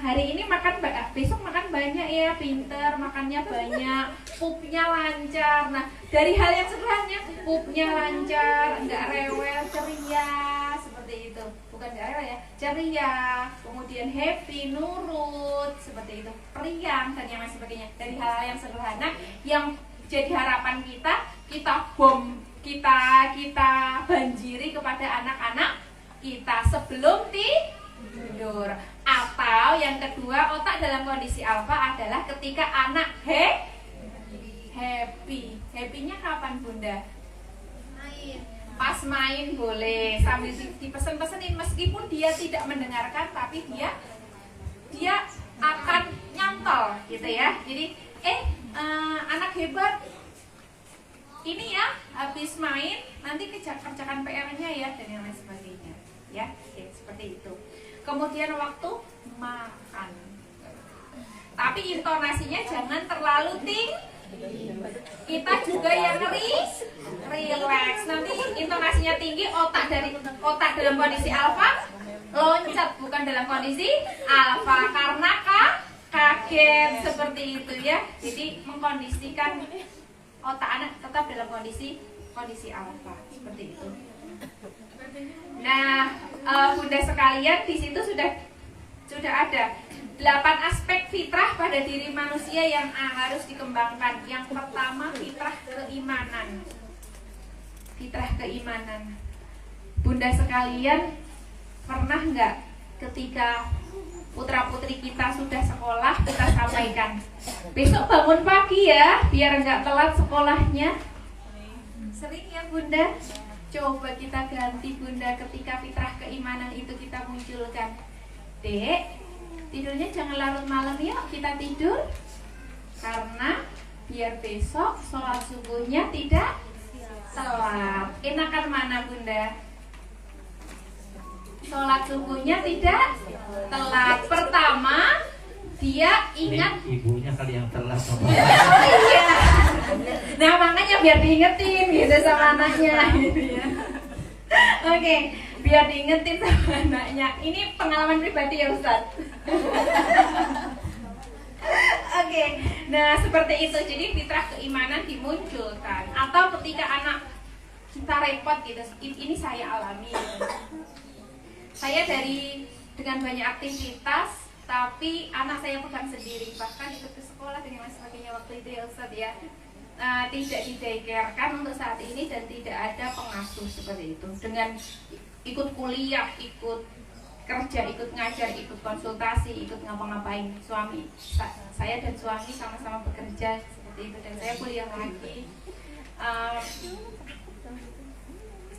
Hari ini makan besok makan banyak ya, pinter, makannya banyak, pupnya lancar. Nah, dari hal yang sederhana, pupnya lancar, nggak rewel, ceria, seperti itu. Bukan nggak rewel ya, ceria, kemudian happy, nurut, seperti itu, periang dan yang lain sebagainya. Dari hal-hal yang sederhana yang jadi harapan kita banjiri kepada anak-anak kita sebelum tidur. Atau yang kedua, otak dalam kondisi alfa adalah ketika anak happy. Happy-nya kapan Bunda? Main. Pas main boleh, sambil dipesen-pesenin, meskipun dia tidak mendengarkan, tapi dia akan nyantol gitu ya. Jadi anak hebat ini ya, habis main nanti kerjakan PR-nya ya, dan yang lain sebagainya ya, seperti itu. Kemudian waktu makan, tapi intonasinya jangan terlalu tinggi. Kita juga yang relax. Nanti intonasinya tinggi, otak dalam kondisi alfa loncat, bukan dalam kondisi alfa karena kaget seperti itu ya. Jadi mengkondisikan otak anak tetap dalam kondisi alfa seperti itu. Nah, Bunda sekalian, di situ sudah ada 8 aspek fitrah pada diri manusia yang harus dikembangkan. Yang pertama, fitrah keimanan. Fitrah keimanan. Bunda sekalian, pernah nggak ketika putra-putri kita sudah sekolah, kita sampaikan, besok bangun pagi ya, biar nggak telat sekolahnya. Sering ya Bunda? Coba kita ganti Bunda, ketika fitrah keimanan itu kita munculkan. Dek, tidurnya jangan larut malam ya, kita tidur. Karena biar besok sholat subuhnya tidak telat. Enakan mana Bunda? Sholat subuhnya tidak telat. Pertama, dia ingat. Ini ibunya kali yang telat sama. Oh iya. Nah makanya biar diingetin gitu sama anaknya gitu ya. Oke, biar diingetin sama anaknya. Ini pengalaman pribadi ya Ustaz. Oke, nah seperti itu. Jadi fitrah keimanan dimunculkan. Atau ketika anak kita repot gitu, ini saya alami gitu. Saya dengan banyak aktivitas, tapi anak saya pegang sendiri, bahkan ikut ke sekolah dan lain sebagainya waktu itu ya Ustaz ya. Tidak didaykerkan untuk saat ini dan tidak ada pengasuh seperti itu. Dengan ikut kuliah, ikut kerja, ikut ngajar, ikut konsultasi, ikut ngapa-ngapain. Saya dan suami sama-sama bekerja seperti itu, dan saya kuliah lagi.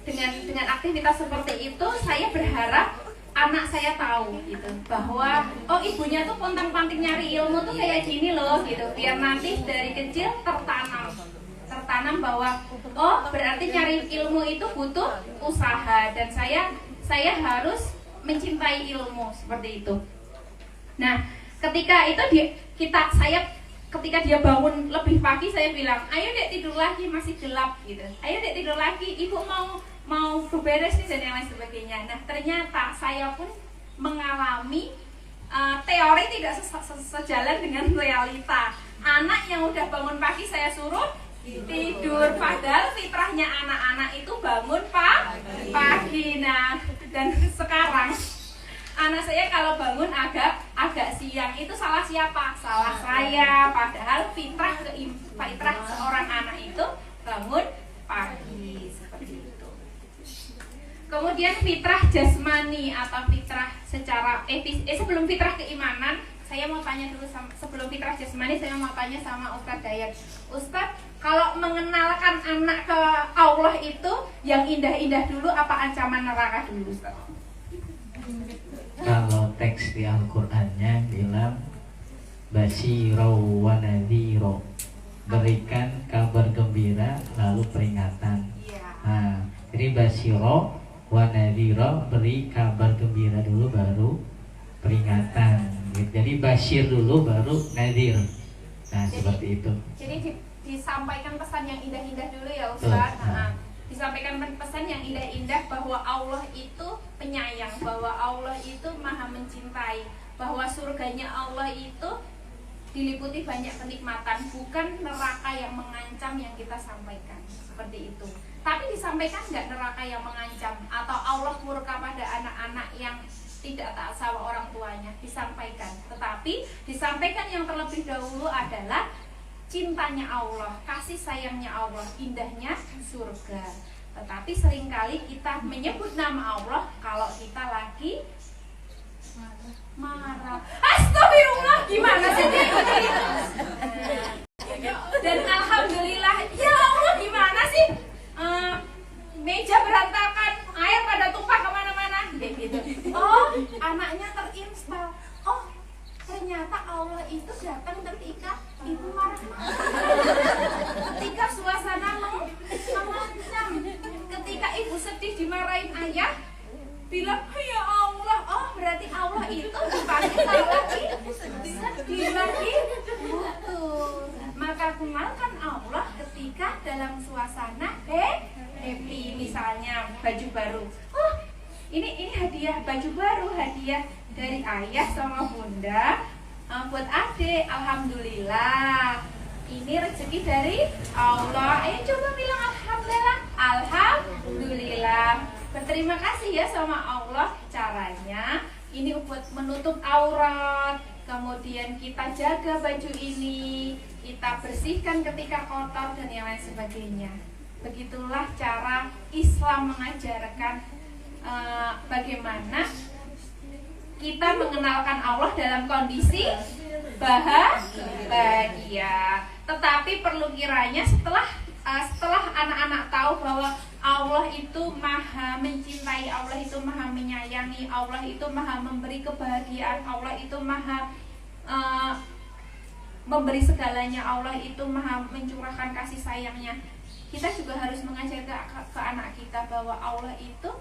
Dengan aktivitas seperti itu, saya berharap anak saya tahu gitu bahwa oh ibunya tuh pontang-panting nyari ilmu tuh kayak gini loh gitu, biar nanti dari kecil tertanam bahwa oh berarti nyari ilmu itu butuh usaha, dan saya harus mencintai ilmu seperti itu. Nah, ketika itu ketika dia bangun lebih pagi, saya bilang, ayo dek tidur lagi, masih gelap gitu. Ayo dek tidur lagi, ibu mau beberes nih dan yang lain sebagainya. Nah ternyata saya pun mengalami teori tidak sejalan dengan realita. Anak yang udah bangun pagi saya suruh tidur, padahal fitrahnya anak-anak itu bangun pagi. Nah, dan sekarang anak saya kalau bangun agak siang, itu salah siapa? Salah saya. Padahal fitrah seorang anak itu bangun pagi seperti itu. Kemudian fitrah jasmani atau fitrah secara sebelum fitrah keimanan, saya mau tanya dulu sebelum fitrah jasmani, saya mau tanya sama Ustadz Dayat. Ustadz, kalau mengenalkan anak ke Allah itu yang indah-indah dulu apa ancaman neraka dulu Ustadz? Kalau teks di Al-Qur'annya bilang basyiro wa nadhiro, berikan kabar gembira lalu peringatan. Nah, jadi basyiro wa nadhiro, beri kabar gembira dulu baru peringatan. Jadi basyir dulu baru nadhir. Nah, seperti itu. Jadi disampaikan pesan yang indah-indah dulu ya Ustaz. Disampaikan pesan yang indah-indah bahwa Allah itu penyayang, bahwa Allah itu maha mencintai, bahwa surganya Allah itu diliputi banyak kenikmatan, bukan neraka yang mengancam yang kita sampaikan seperti itu. Tapi disampaikan nggak neraka yang mengancam atau Allah murka pada anak-anak yang tidak taat sama orang tuanya? Disampaikan, tetapi disampaikan yang terlebih dahulu adalah cintanya Allah, kasih sayangnya Allah, indahnya surga. Tetapi seringkali kita menyebut nama Allah kalau kita lagi marah. Astagfirullah, gimana sih dia? Dan alhamdulillah, ya Allah gimana sih? Meja berantakan, air pada tumpah kemana-mana, gitu. Oh, anaknya terinstal. Oh, ternyata Allah itu datang ketika ibu marah-marah, ketika suasana mengancam, ketika ibu sedih dimarahin ayah, bilang ya Allah. Oh, berarti Allah itu dipanggil kalau lagi sedih, lagi butuh. Maka kenalkan Allah ketika dalam suasana happy, misalnya baju baru. Oh, ini hadiah baju baru, hadiah dari ayah sama bunda buat adik. Alhamdulillah, ini rezeki dari Allah. Ayo coba bilang alhamdulillah. Alhamdulillah, berterima kasih ya sama Allah. Caranya ini buat menutup aurat, kemudian kita jaga baju ini, kita bersihkan ketika kotor dan yang lain sebagainya. Begitulah cara Islam mengajarkan bagaimana kita mengenalkan Allah dalam kondisi bahagia. Tetapi perlu kiranya setelah anak-anak tahu bahwa Allah itu maha mencintai, Allah itu maha menyayangi, Allah itu maha memberi kebahagiaan, Allah itu maha memberi segalanya, Allah itu maha mencurahkan kasih sayangnya. Kita juga harus mengajar ke anak kita bahwa Allah itu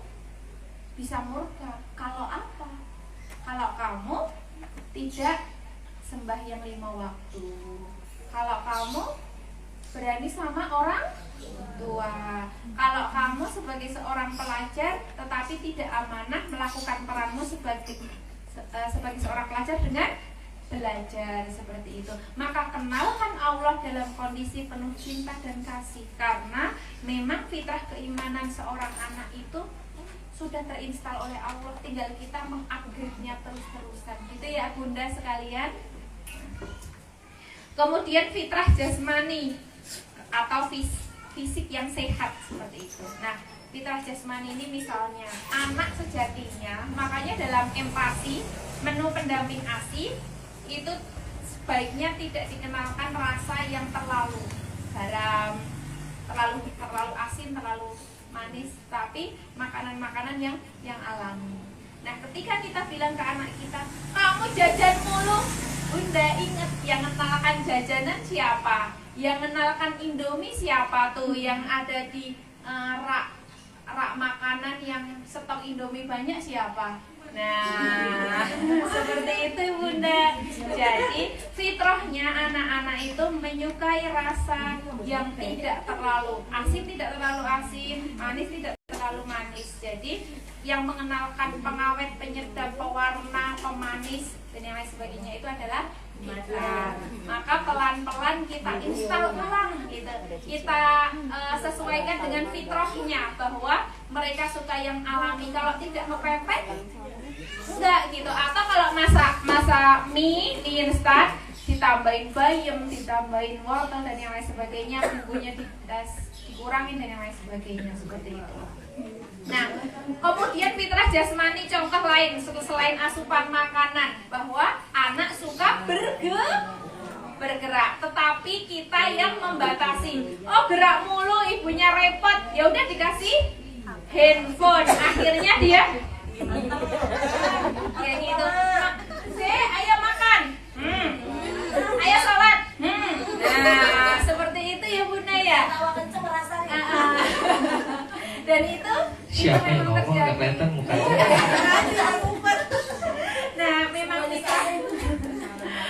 bisa murka. Kalau apa? Kalau kamu tidak sembahyang 5 waktu, kalau kamu berani sama orang tua, kalau kamu sebagai seorang pelajar tetapi tidak amanah melakukan peranmu sebagai seorang pelajar dengan belajar seperti itu, maka kenalkan Allah dalam kondisi penuh cinta dan kasih, karena memang fitrah keimanan seorang anak itu sudah terinstal oleh Allah, tinggal kita mengupgrade-nya terus-terusan. Gitu ya Bunda sekalian. Kemudian fitrah jasmani atau fisik yang sehat seperti itu. Nah, fitrah jasmani ini misalnya anak sejatinya, makanya dalam empati, menu pendamping ASI itu sebaiknya tidak dikenalkan rasa yang terlalu garam, terlalu asin, terlalu manis, tapi makanan-makanan yang alami. Nah, ketika kita bilang ke anak kita, kamu jajan mulu, Bunda ingat yang mengenalkan jajanan siapa? Yang mengenalkan Indomie siapa tuh? Yang ada di rak makanan yang stok Indomie banyak siapa? Nah, seperti itu Bunda. Jadi fitrahnya anak-anak itu menyukai rasa yang tidak terlalu asin, tidak terlalu asin, manis tidak terlalu manis. Jadi yang mengenalkan pengawet, penyedap, pewarna, pemanis dan yang lain sebagainya itu adalah kita. Maka pelan-pelan kita install ulang gitu. Kita sesuaikan dengan fitrahnya bahwa mereka suka yang alami. Kalau tidak mepepet enggak gitu. Atau kalau masak mie instan ditambahin bayam, ditambahin wortel dan yang lain sebagainya, bumbunya dikurangin dan yang lain sebagainya, seperti itu. Nah, kemudian fitrah jasmani contoh lain selain asupan makanan, bahwa anak suka bergerak, tetapi kita yang membatasi. Oh, gerak mulu, ibunya repot, ya udah dikasih handphone, akhirnya dia kayak gitu. Ayo makan, ayo sholat, nah seperti itu ya Bunda ya. Dan itu siapa yang memang ngomong nggak kelihatan mukanya. Nah, memang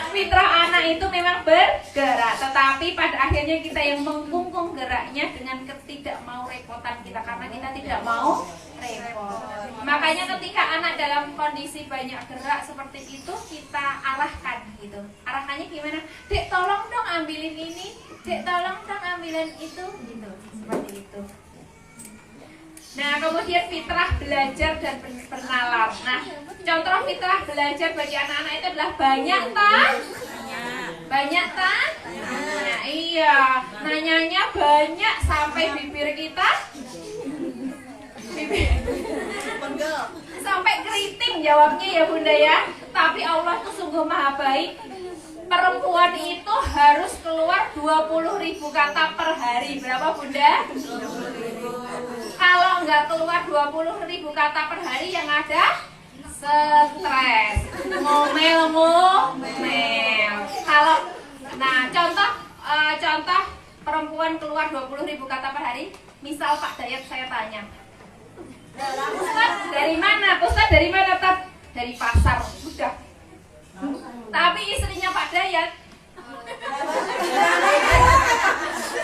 fitrah anak itu memang bergerak, tetapi pada akhirnya kita yang mengkungkung geraknya dengan ketidak mau repotan kita, karena kita tidak mau repot. Makanya ketika anak dalam kondisi banyak gerak seperti itu, kita arahkan gitu. Arahkannya gimana? Dek tolong dong ambilin ini, Dek tolong dong ambilin itu, gitu. Seperti itu. Nah, kemudian fitrah belajar dan bernalar. Nah, contoh fitrah belajar bagi anak-anak itu adalah banyak tak? Nah, iya, nanyanya banyak sampai bibir kita sampai keriting jawabnya ya Bunda ya. Tapi Allah tuh sungguh maha baik. Perempuan itu harus keluar 20.000 kata per hari. Berapa Bunda? 20.000. Kalau nggak keluar 20.000 kata per hari, yang ada stres, ngomel. Kalau contoh perempuan keluar 20.000 kata per hari, misal Pak Dayat saya tanya, Ustaz dari mana? Ustaz dari mana Tat? Dari pasar. Udah. Tapi istrinya Pak Dayat,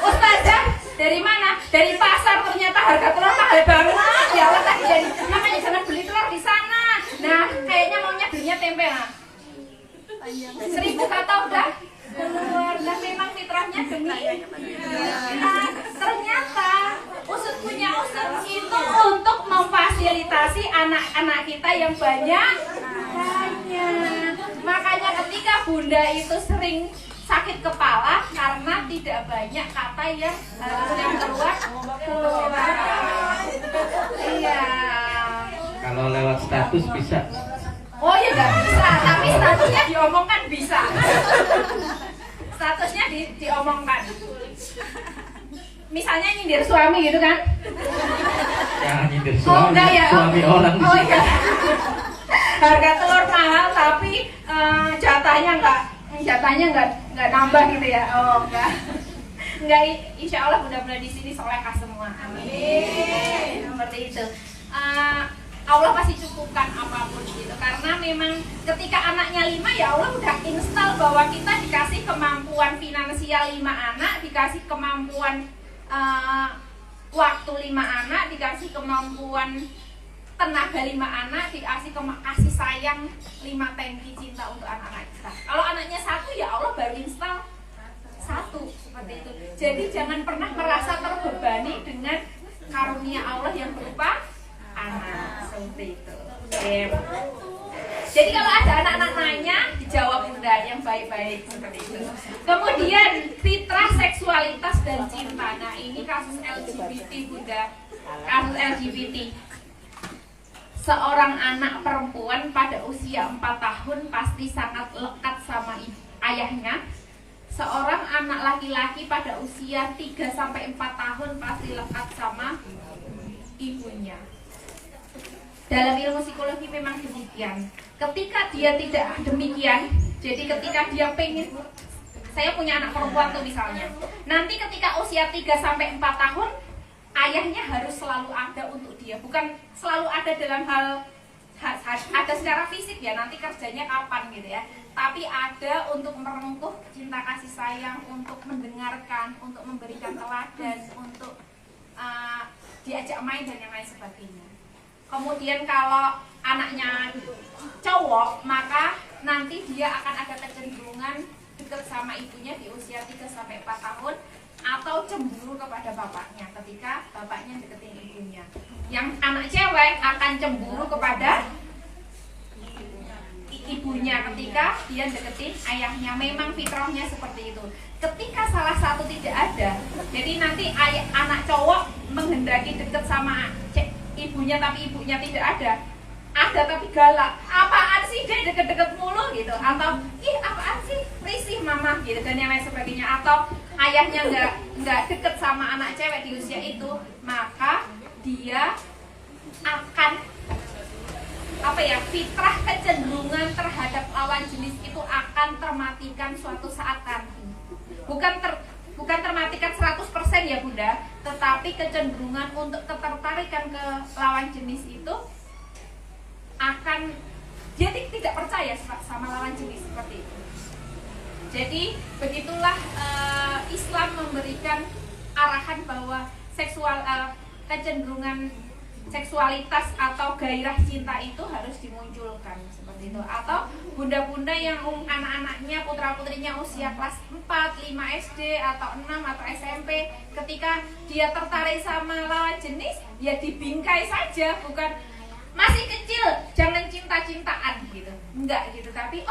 Ustazah dari mana? Dari pasar, ternyata harga telur mahal banget. Ya Allah, jadi makanya jangan beli telur di sana. Nah, kayaknya maunya belinya tempe lah. 1.000 kata udah keluar. Dan memang fitrahnya demi. Nah, ternyata usut punya usut itu untuk memfasilitasi anak-anak kita yang banyak. Makanya ketika Bunda itu sering sakit kepala karena tidak banyak kata yang harusnya keluar. Iya. Kalau lewat status bisa Oh ya nggak bisa, tapi statusnya diomongkan bisa. Statusnya diomongkan. Misalnya nyindir suami gitu kan? Jangan nyindir Oh suami, enggak ya? suami orang di Oh sini. iya. Harga telur mahal tapi jatahnya nggak nambah gitu ya? Oh enggak, insya Allah mudah-mudahan di sini solehah semua. Amin. Seperti itu. Allah pasti cukupkan apapun gitu, karena memang ketika anaknya 5 ya Allah udah install bahwa kita dikasih kemampuan finansial 5 anak, dikasih kemampuan waktu 5 anak, dikasih kemampuan tenaga 5 anak, dikasih kasih sayang 5 tangki cinta untuk anak-anak kita. Kalau anaknya 1 ya Allah baru install 1 seperti itu. Jadi jangan pernah merasa terbebani dengan karunia Allah yang berupa anak seperti itu. Jadi kalau ada anak-anak nanya, dijawab Bunda yang baik-baik seperti itu. Kemudian fitrah seksualitas dan cinta. Nah ini kasus LGBT Bunda, kasus LGBT. Seorang anak perempuan pada usia 4 tahun pasti sangat lekat sama ayahnya. Seorang anak laki-laki pada usia 3-4 tahun pasti lekat sama ibunya. Dalam ilmu psikologi memang demikian. Ketika dia tidak demikian, jadi ketika dia pengen, saya punya anak perempuan tuh misalnya, nanti ketika usia 3-4 tahun, ayahnya harus selalu ada untuk dia. Bukan selalu ada dalam hal ada secara fisik ya, nanti kerjanya kapan gitu ya. Tapi ada untuk merengkuh cinta kasih sayang, untuk mendengarkan, untuk memberikan teladan, untuk diajak main dan yang lain sebagainya. Kemudian kalau anaknya cowok, maka nanti dia akan ada kecenderungan dekat sama ibunya di usia 3-4 tahun, atau cemburu kepada bapaknya ketika bapaknya deketin ibunya. Yang anak cewek akan cemburu kepada ibunya ketika dia deketin ayahnya. Memang fitrahnya seperti itu. Ketika salah satu tidak ada, jadi nanti anak cowok menghendaki deket sama ibunya tapi ibunya tidak ada tapi galak, apaan sih dia deket-deket mulu gitu, atau ih apaan sih risih mama gitu dan yang lain sebagainya, atau ayahnya nggak deket sama anak cewek di usia itu, maka dia akan fitrah kecenderungan terhadap lawan jenis itu akan termatikan suatu saat nanti. Bukan termatikan 100% ya Bunda, tetapi kecenderungan untuk ketertarikan ke lawan jenis itu akan, dia tidak percaya sama lawan jenis seperti itu. Jadi begitulah Islam memberikan arahan bahwa kecenderungan seksualitas atau gairah cinta itu harus dimunculkan seperti itu. Atau bunda-bunda yang anak-anaknya, putra-putrinya usia kelas 4, 5 SD atau 6 atau SMP, ketika dia tertarik sama lawan jenis, ya dibingkai saja, bukan masih kecil, jangan cinta-cintaan gitu. Enggak gitu, tapi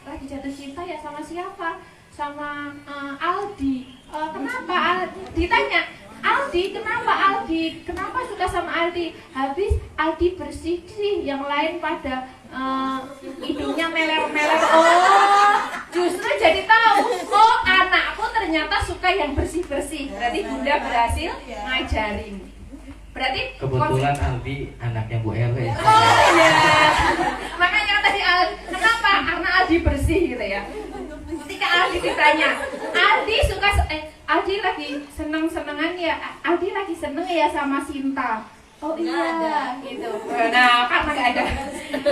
lagi jatuh cinta ya sama siapa? Sama Aldi. Kenapa Aldi? Ditanya, Aldi, kenapa Aldi? Kenapa suka sama Aldi? Habis Aldi bersih sih, yang lain pada hidungnya meler-meler. Oh, justru jadi tahu. Oh, anakku ternyata suka yang bersih-bersih. Berarti Bunda berhasil ngajarin. Berarti Kebetulan Aldi anaknya Bu Ewe. Oh iya. Makanya tadi kenapa? Karena Aldi bersih gitu ya. Ketika Aldi ditanya, Aldi suka Aldi lagi seneng-senengan ya, Aldi lagi seneng ya sama Sinta. Oh iya, gitu. Nah, karena nggak ada.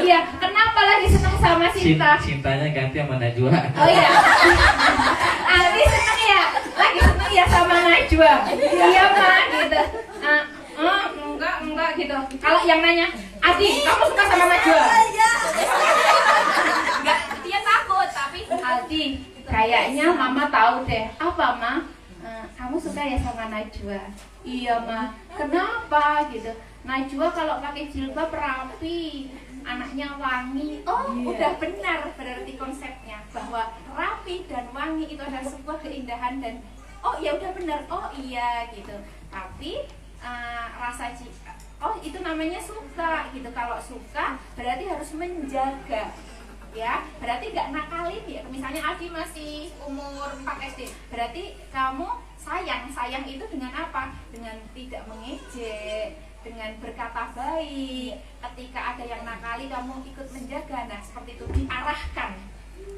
Iya, kenapa lagi seneng sama Sinta? Cintanya ganti sama Najwa. Oh iya. Aldi seneng ya, lagi seneng ya sama Najwa. Iya mah, gitu. Enggak gitu. Kalau yang nanya, Aldi, kamu suka sama Najwa? Enggak, dia takut. Tapi Aldi, kayaknya Mama tahu deh. Apa Ma? Kamu suka ya sama Najwa? Iya Ma. Kenapa gitu? Najwa kalau pakai jilbab rapi, anaknya wangi. Oh, udah benar berarti konsepnya bahwa rapi dan wangi itu adalah sebuah keindahan dan oh ya udah benar. Oh iya gitu. Tapi oh itu namanya suka gitu. Kalau suka berarti harus menjaga, ya berarti nggak nakalin ya. Misalnya Adi masih umur 4 SD, berarti kamu sayang itu dengan apa? Dengan tidak mengejek, dengan berkata baik. Ketika ada yang nakali kamu ikut menjaga. Nah seperti itu, diarahkan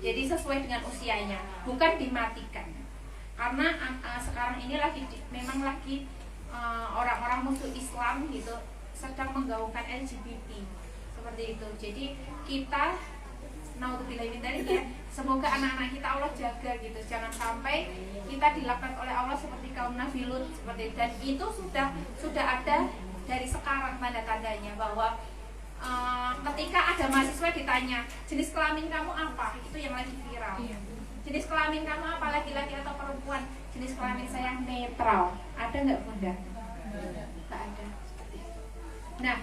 jadi sesuai dengan usianya, bukan dimatikan. Karena sekarang ini memang lagi orang-orang musuh Islam gitu sedang menggaungkan LGBT seperti itu. Jadi kita ya, semoga anak-anak kita Allah jaga gitu, jangan sampai kita dilakukan oleh Allah seperti kaum Nabi Lut seperti itu. Dan itu sudah ada dari sekarang tanda-tandanya, bahwa ketika ada mahasiswa ditanya jenis kelamin kamu apa, itu yang lagi viral. Jenis kelamin kamu apa, laki-laki atau perempuan? Jenis kelamin saya netral. Ada nggak Bunda? Nggak ada. Nah,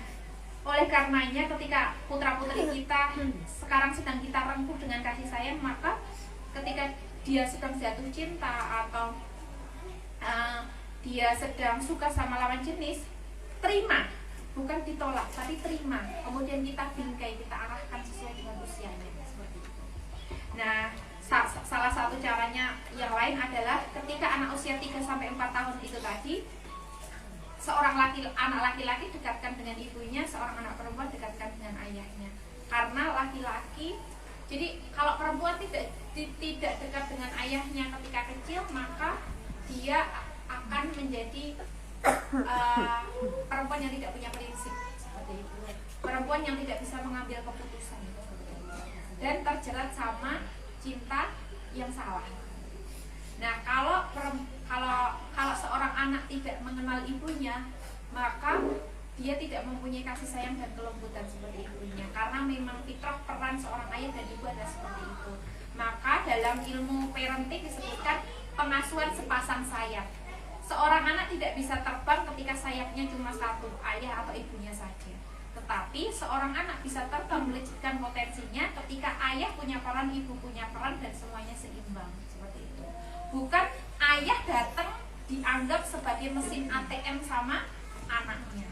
oleh karenanya ketika putra-putri kita sekarang sedang kita rengkuh dengan kasih sayang, maka ketika dia sedang jatuh cinta atau dia sedang suka sama lawan jenis, terima, bukan ditolak, tapi terima. Kemudian kita bingkai, kita arahkan sesuai dengan usianya. Seperti itu. Nah, salah satu caranya yang lain adalah ketika anak usia 3-4 tahun itu tadi, seorang anak laki-laki dekatkan dengan ibunya, seorang anak perempuan dekatkan dengan ayahnya. Karena laki-laki, jadi kalau perempuan tidak dekat dengan ayahnya ketika kecil, maka dia akan menjadi perempuan yang tidak punya prinsip seperti itu, perempuan yang tidak bisa mengambil keputusan dan terjerat sama cinta yang salah. Nah, kalau seorang anak tidak mengenal ibunya, maka dia tidak mempunyai kasih sayang dan kelembutan seperti ibunya, karena memang fitrah peran seorang ayah dan ibu adalah seperti itu. Maka dalam ilmu parenting disebutkan pengasuhan sepasang sayap. Seorang anak tidak bisa terbang ketika sayapnya cuma satu, ayah atau ibunya saja. Tetapi seorang anak bisa terbang melejitkan potensinya ketika ayah punya peran, ibu punya peran, dan semuanya seimbang seperti itu. Bukan ayah datang dianggap sebagai mesin ATM sama anaknya.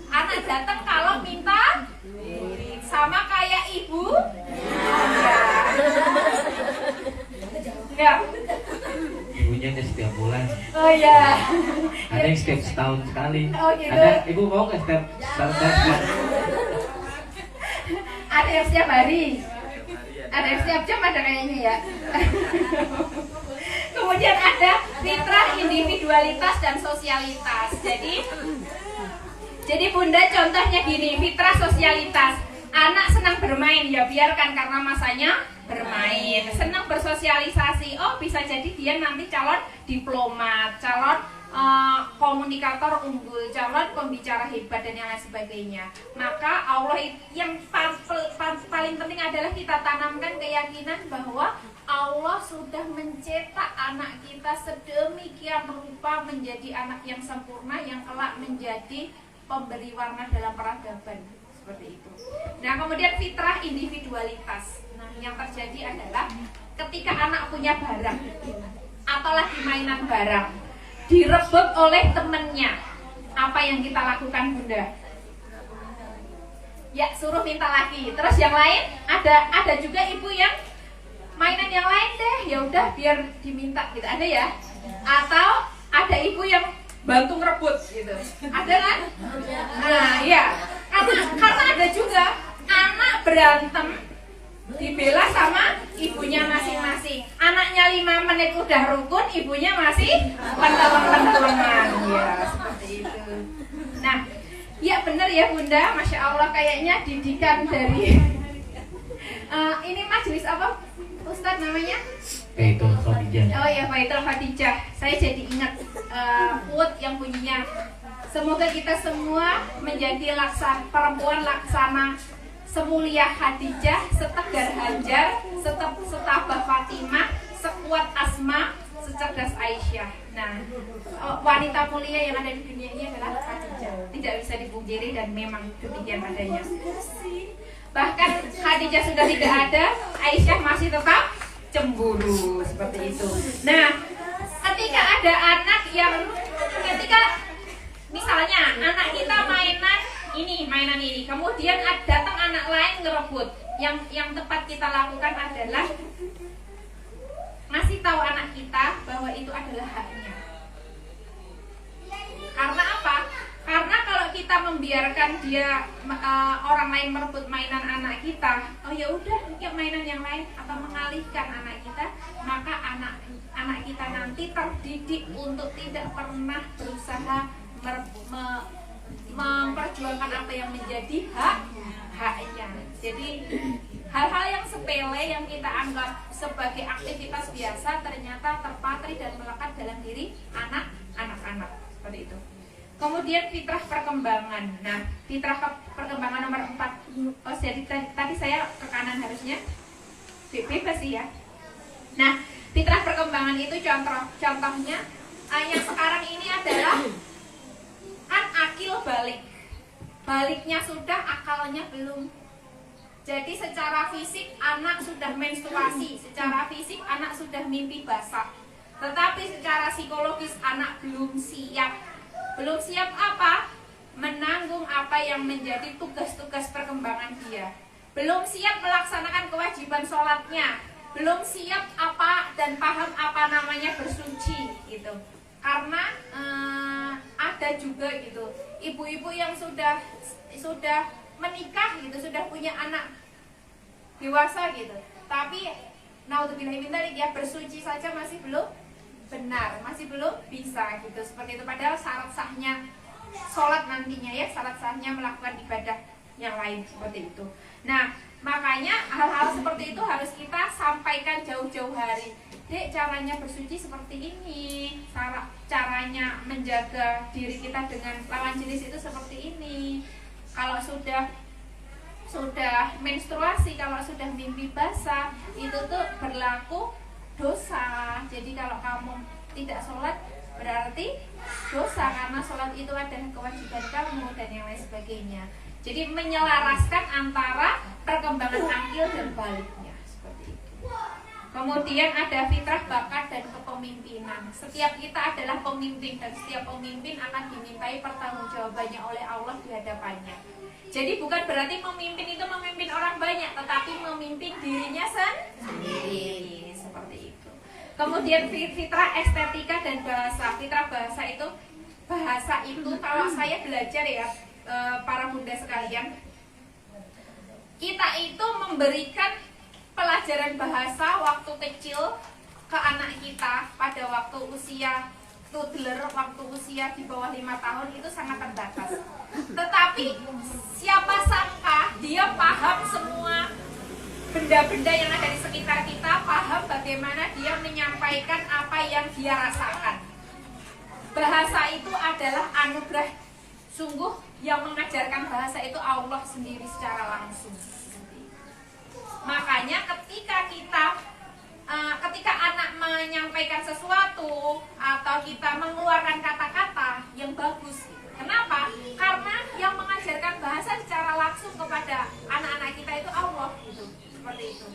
Anak datang kalau minta duit, sama kayak ibu. Ya. Ibunya nggak setiap bulan. Oh ya. Ada yang setiap setahun sekali. Oh gitu. Ada, ibu mau nggak setiap bulan? Ada yang setiap hari. Ada yang setiap jam, ada kayaknya ya. Kemudian ada fitrah, individualitas, dan sosialitas. Jadi Bunda contohnya gini, fitrah sosialitas. Anak senang bermain, ya biarkan karena masanya bermain. Senang bersosialisasi, oh bisa jadi dia nanti calon diplomat, calon komunikator unggul, calon pembicara hebat, dan yang lain sebagainya. Maka Allah yang paling penting adalah kita tanamkan keyakinan bahwa Allah sudah mencetak anak kita sedemikian rupa menjadi anak yang sempurna, yang kelak menjadi pemberi warna dalam peradaban seperti itu. Nah, kemudian fitrah individualitas. Nah, yang terjadi adalah ketika anak punya barang atau lagi mainan barang, direbut oleh temennya, apa yang kita lakukan Bunda? Ya, suruh minta lagi. Terus yang lain ada juga ibu yang mainan yang lain deh, ya udah biar diminta gitu, ada ya? Atau ada ibu yang bantu ngerebut gitu, ada kan? Nah ya, karena ada juga anak berantem dibela sama ibunya masing-masing. Anaknya 5 menit udah rukun, ibunya masih pentelon-pentelonan ya, seperti itu. Nah, ya benar ya Bunda, Masya Allah, kayaknya didikan dari ini majelis apa Ustadz namanya? Baitul Khadijah. Oh ya, Baitul Khadijah. Saya jadi ingat quote yang bunyinya, semoga kita semua menjadi perempuan laksana semulia Khadijah, setegar Hajar, setabah Fatimah, sekuat Asma, secerdas Aisyah. Nah, wanita mulia yang ada di dunia ini adalah Khadijah. Tidak bisa dipungkiri dan memang demikian adanya. Bahkan Khadijah sudah tidak ada, Aisyah masih tetap cemburu seperti itu. Nah, ketika ada anak yang ketika Misalnya anak kita mainan ini, kemudian datang anak lain ngerebut. Yang tepat kita lakukan adalah ngasih tahu anak kita bahwa itu adalah haknya. Karena apa? Karena kalau kita membiarkan dia orang lain merebut mainan anak kita, oh ya udah, ya mainan yang lain, atau mengalihkan anak kita, maka anak kita nanti terdidik untuk tidak pernah berusaha memperjuangkan apa yang menjadi haknya. Jadi hal-hal yang sepele yang kita anggap sebagai aktivitas biasa ternyata terpatri dan melekat dalam diri anak-anak seperti itu. Kemudian fitrah perkembangan. Nah, fitrah perkembangan nomor 4. Oh, jadi tadi saya ke kanan harusnya. Bebas sih ya. Nah, fitrah perkembangan itu contohnya yang sekarang ini adalah kan akil balik. Baliknya sudah, akalnya belum. Jadi secara fisik anak sudah menstruasi, secara fisik anak sudah mimpi basah. Tetapi secara psikologis anak belum siap. Belum siap apa? Menanggung apa yang menjadi tugas-tugas perkembangan dia. Belum siap melaksanakan kewajiban sholatnya. Belum siap apa dan paham apa namanya bersuci gitu. Karena ada juga gitu ibu-ibu yang sudah menikah gitu, sudah punya anak dewasa gitu. Tapi naudzubillahi min dzalik ya, bersuci saja masih belum benar, masih belum bisa gitu. Seperti itu, padahal syarat sahnya sholat nantinya ya, syarat sahnya melakukan ibadah yang lain seperti itu. Nah, makanya hal-hal seperti itu harus kita sampaikan jauh-jauh hari. Dek, caranya bersuci seperti ini, caranya menjaga diri kita dengan lawan jenis itu seperti ini. Kalau sudah menstruasi, kalau sudah mimpi basah, itu tuh berlaku dosa. Jadi kalau kamu tidak sholat berarti dosa, karena sholat itu adalah kewajiban kamu dan yang lain sebagainya. Jadi menyelaraskan antara perkembangan akil dan baliknya seperti itu. Kemudian ada fitrah bakat dan kepemimpinan. Setiap kita adalah pemimpin dan setiap pemimpin akan dimintai pertanggungjawabannya oleh Allah di hadapannya. Jadi bukan berarti memimpin itu memimpin orang banyak, tetapi memimpin dirinya sendiri seperti itu. Kemudian fitrah estetika dan bahasa. Fitrah bahasa itu kalau saya belajar ya, para bunda sekalian, kita itu memberikan pelajaran bahasa waktu kecil ke anak kita pada waktu usia toddler, waktu usia di bawah 5 tahun itu sangat terbatas. Tetapi siapa sangka dia paham semua benda-benda yang ada di sekitar kita, paham bagaimana dia menyampaikan apa yang dia rasakan. Bahasa itu adalah anugerah. Sungguh yang mengajarkan bahasa itu Allah sendiri secara langsung. Makanya ketika anak menyampaikan sesuatu atau kita mengeluarkan kata-kata yang bagus. Kenapa? Karena yang mengajarkan bahasa secara langsung kepada anak-anak kita itu Allah gitu. Seperti itu.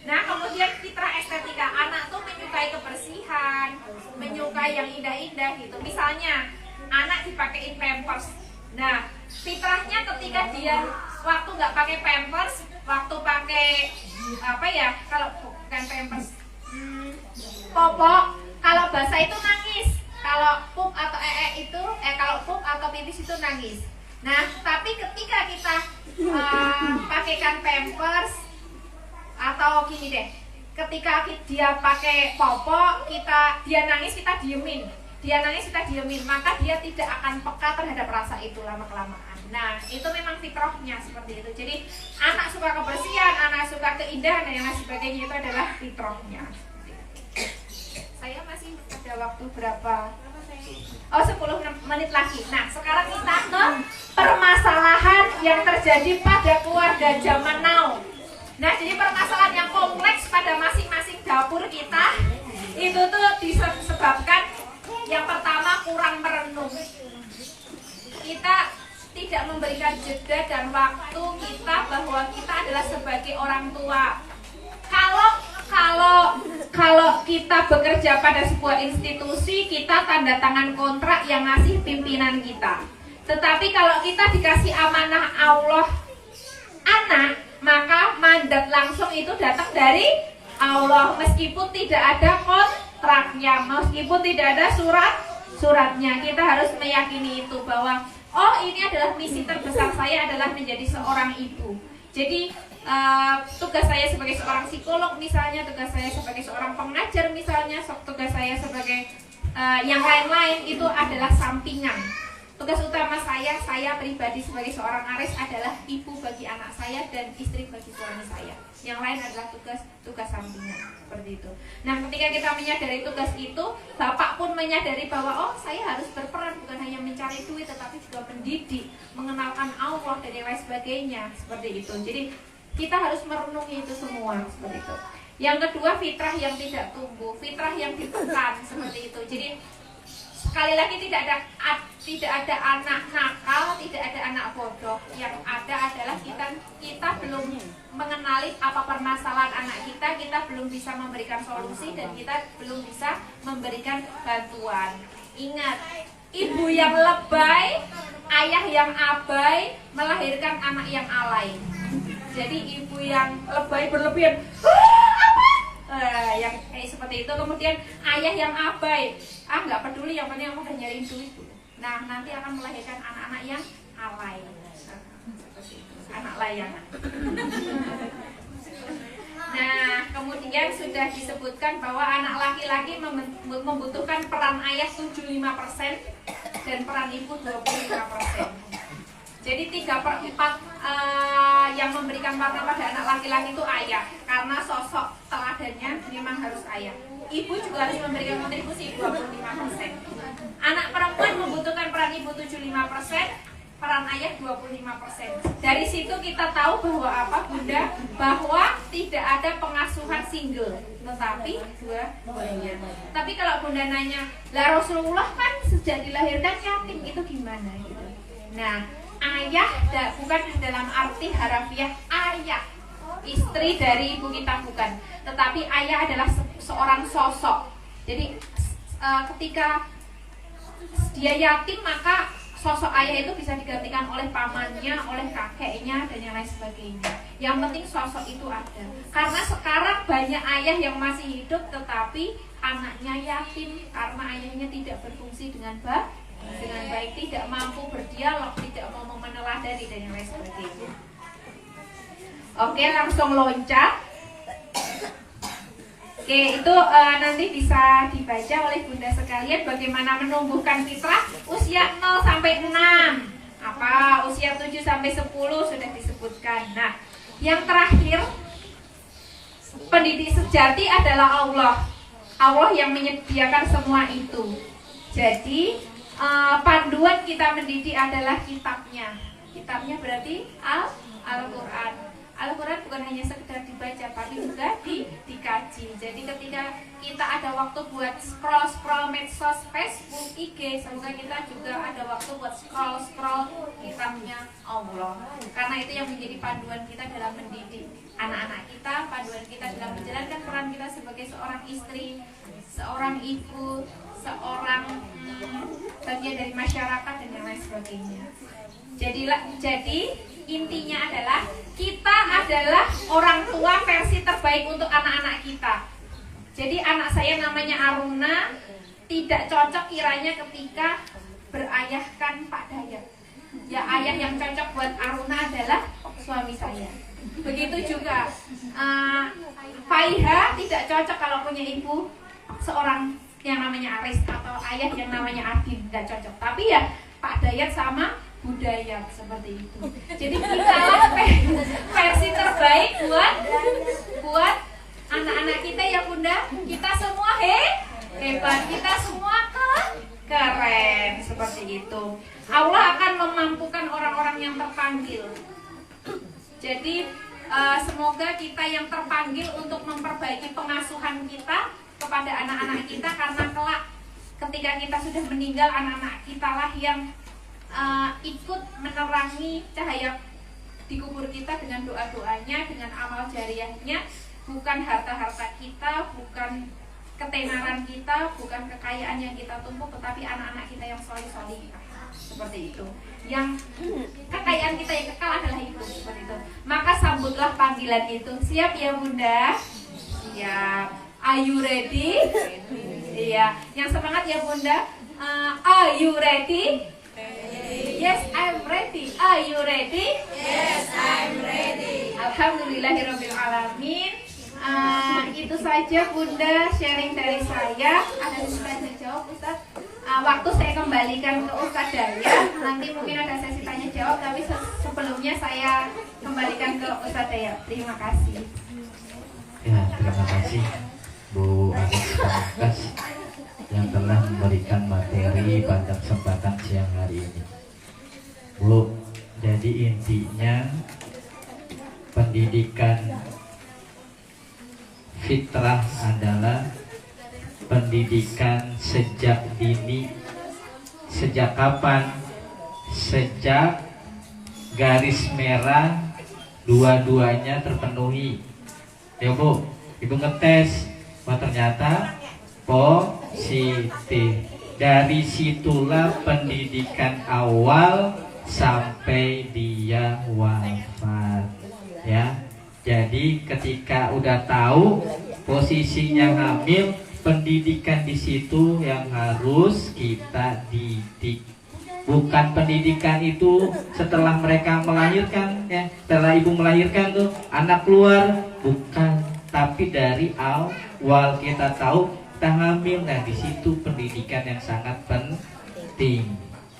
Nah, kemudian fitrah estetika, anak tuh menyukai kebersihan, menyukai yang indah-indah gitu. Misalnya anak dipakein pampers. Nah, fitrahnya ketika dia waktu nggak pakai pampers, waktu pakai apa ya, kalau bukan pampers, popok, kalau basah itu nangis, kalau pup atau itu, kalau pup atau pipis itu nangis. Nah, tapi ketika kita pakaikan pampers atau gini deh, ketika dia pakai popok, dia nangis kita diemin. Dia nangis kita diemin, maka dia tidak akan peka terhadap rasa itu lama-kelamaan. Nah, itu memang fitrahnya seperti itu. Jadi, anak suka kebersihan, anak suka keindahan dan yang lain sebagainya, itu adalah fitrahnya. Saya masih ada waktu berapa? Oh, 10 menit lagi. Nah, sekarang kita ke permasalahan yang terjadi pada keluarga zaman now. Nah, jadi permasalahan yang kompleks pada masing-masing dapur kita itu tuh disebabkan yang pertama kurang merenung. Kita tidak memberikan jeda dan waktu kita bahwa kita adalah sebagai orang tua. Kalau kita bekerja pada sebuah institusi, kita tanda tangan kontrak yang ngasih pimpinan kita. Tetapi kalau kita dikasih amanah Allah anak, maka mandat langsung itu datang dari Allah, meskipun tidak ada kontraknya, meskipun tidak ada suratnya. Kita harus meyakini itu bahwa oh, ini adalah misi terbesar saya adalah menjadi seorang ibu. Jadi tugas saya sebagai seorang psikolog misalnya, tugas saya sebagai seorang pengajar misalnya, tugas saya sebagai yang lain-lain itu adalah sampingan. Tugas utama saya pribadi sebagai seorang aris adalah ibu bagi anak saya dan istri bagi suami saya. Yang lain adalah tugas sampingan, seperti itu. Nah, ketika kita menyadari tugas itu, bapak pun menyadari bahwa oh, saya harus berperan bukan hanya mencari duit, tetapi juga mendidik, mengenalkan Allah dan yang lain sebagainya, seperti itu. Jadi kita harus merenungi itu semua, seperti itu. Yang kedua, fitrah yang tidak tumbuh, fitrah yang ditekan, seperti itu. Jadi sekali lagi tidak ada anak nakal, tidak ada anak bodoh. Yang ada adalah kita belum mengenali apa permasalahan anak kita belum bisa memberikan solusi dan kita belum bisa memberikan bantuan. Ingat, ibu yang lebay, ayah yang abai melahirkan anak yang alay. Jadi ibu yang lebay berlebihan, yang kayak seperti itu, kemudian ayah yang abai, nggak peduli, yang penting aku udah nyariin duit. Nah, nanti akan melahirkan anak-anak yang alay, seperti itu, anak layangan. Nah, kemudian sudah disebutkan bahwa anak laki-laki membutuhkan peran ayah 75% dan peran ibu 25%. Jadi 3/4 yang memberikan warna pada anak laki-laki itu ayah, karena sosok teladannya memang harus ayah. Ibu juga harus memberikan kontribusi 25%. Anak perempuan membutuhkan peran ibu 75%, peran ayah 25%. Dari situ kita tahu bahwa apa, Bunda? Bahwa tidak ada pengasuhan single, tetapi dua-duanya. Tapi kalau Bunda nanya, lah Rasulullah kan sejak dilahirkan yatim, itu gimana gitu. Nah, ayah bukan dalam arti harafiah ayah, istri dari ibu kita bukan, tetapi ayah adalah seorang sosok. Jadi ketika dia yatim, maka sosok ayah itu bisa digantikan oleh pamannya, oleh kakeknya dan yang lain sebagainya. Yang penting sosok itu ada. Karena sekarang banyak ayah yang masih hidup tetapi anaknya yatim karena ayahnya tidak berfungsi dengan baik, tidak mampu berdialog, tidak mau meneladani dan yang lain sebagainya. Oke, langsung loncat. Oke, itu nanti bisa dibaca oleh Bunda sekalian bagaimana menumbuhkan fitrah usia 0 sampai 6. Apa? Usia 7 sampai 10 sudah disebutkan. Nah, yang terakhir, pendidik sejati adalah Allah. Allah yang menyediakan semua itu. Jadi panduan kita mendidik adalah kitabnya. Kitabnya berarti Al-Quran. Al-Quran bukan hanya sekedar dibaca, tapi juga dikaji. Jadi ketika kita ada waktu buat scroll medsos, Facebook, IG, semoga kita juga ada waktu buat scroll kitabnya Allah. Karena itu yang menjadi panduan kita dalam mendidik anak-anak kita, panduan kita dalam menjalankan peran kita sebagai seorang istri, seorang ibu, seorang bagian dari masyarakat dan yang lain sebagainya. Jadi intinya adalah kita adalah orang tua versi terbaik untuk anak-anak kita. Jadi anak saya namanya Aruna, tidak cocok kiranya ketika berayahkan Pak Dayat. Ya, ayah yang cocok buat Aruna adalah suami saya. Begitu juga Faiha tidak cocok kalau punya ibu seorang yang namanya Aris atau ayah yang namanya Adin, tidak cocok. Tapi ya Pak Dayat sama budaya seperti itu. Jadi kita versi terbaik buat anak-anak kita ya Bunda. Kita semua hebat, kita semua keren seperti itu. Allah akan memampukan orang-orang yang terpanggil. Jadi semoga kita yang terpanggil untuk memperbaiki pengasuhan kita kepada anak-anak kita, karena kelak ketika kita sudah meninggal, anak-anak kita lah yang ikut menerangi cahaya di kubur kita dengan doa-doanya, dengan amal jariahnya, bukan harta-harta kita, bukan ketenaran kita bukan kekayaan yang kita tumpuk, tetapi anak-anak kita yang solih-solih. Seperti itu. Yang kekayaan kita yang kekal adalah itu. Seperti itu. Maka sambutlah panggilan itu. Siap ya Bunda? Siap. Are you ready? Iya. Yang semangat ya Bunda. Are you ready? Yes, I'm ready. Are you ready? Yes, I'm ready. Alhamdulillahirabbil alamin. Itu saja Bunda sharing dari saya. Ada yang tanya jawab Ustaz? Waktu saya kembalikan ke Ustaz Daya. Nanti mungkin ada sesi tanya jawab, tapi sebelumnya saya kembalikan ke Ustaz Daya. Terima kasih. Ya, terima kasih Bu Anis Pamungkas yang telah memberikan materi pada kesempatan siang hari ini. Bu, jadi intinya pendidikan fitrah adalah pendidikan sejak dini. Sejak kapan? Sejak garis merah dua-duanya terpenuhi. Ya Bu, Ibu ngetes, wah ternyata positif. Dari situlah pendidikan awal sampai dia wafat. Ya, jadi ketika udah tahu posisinya hamil, pendidikan di situ yang harus kita didik. Bukan pendidikan itu setelah mereka melahirkan, ya, setelah ibu melahirkan tuh anak keluar, bukan. Tapi dari awal kita tahu kita hamil, nah di situ pendidikan yang sangat penting,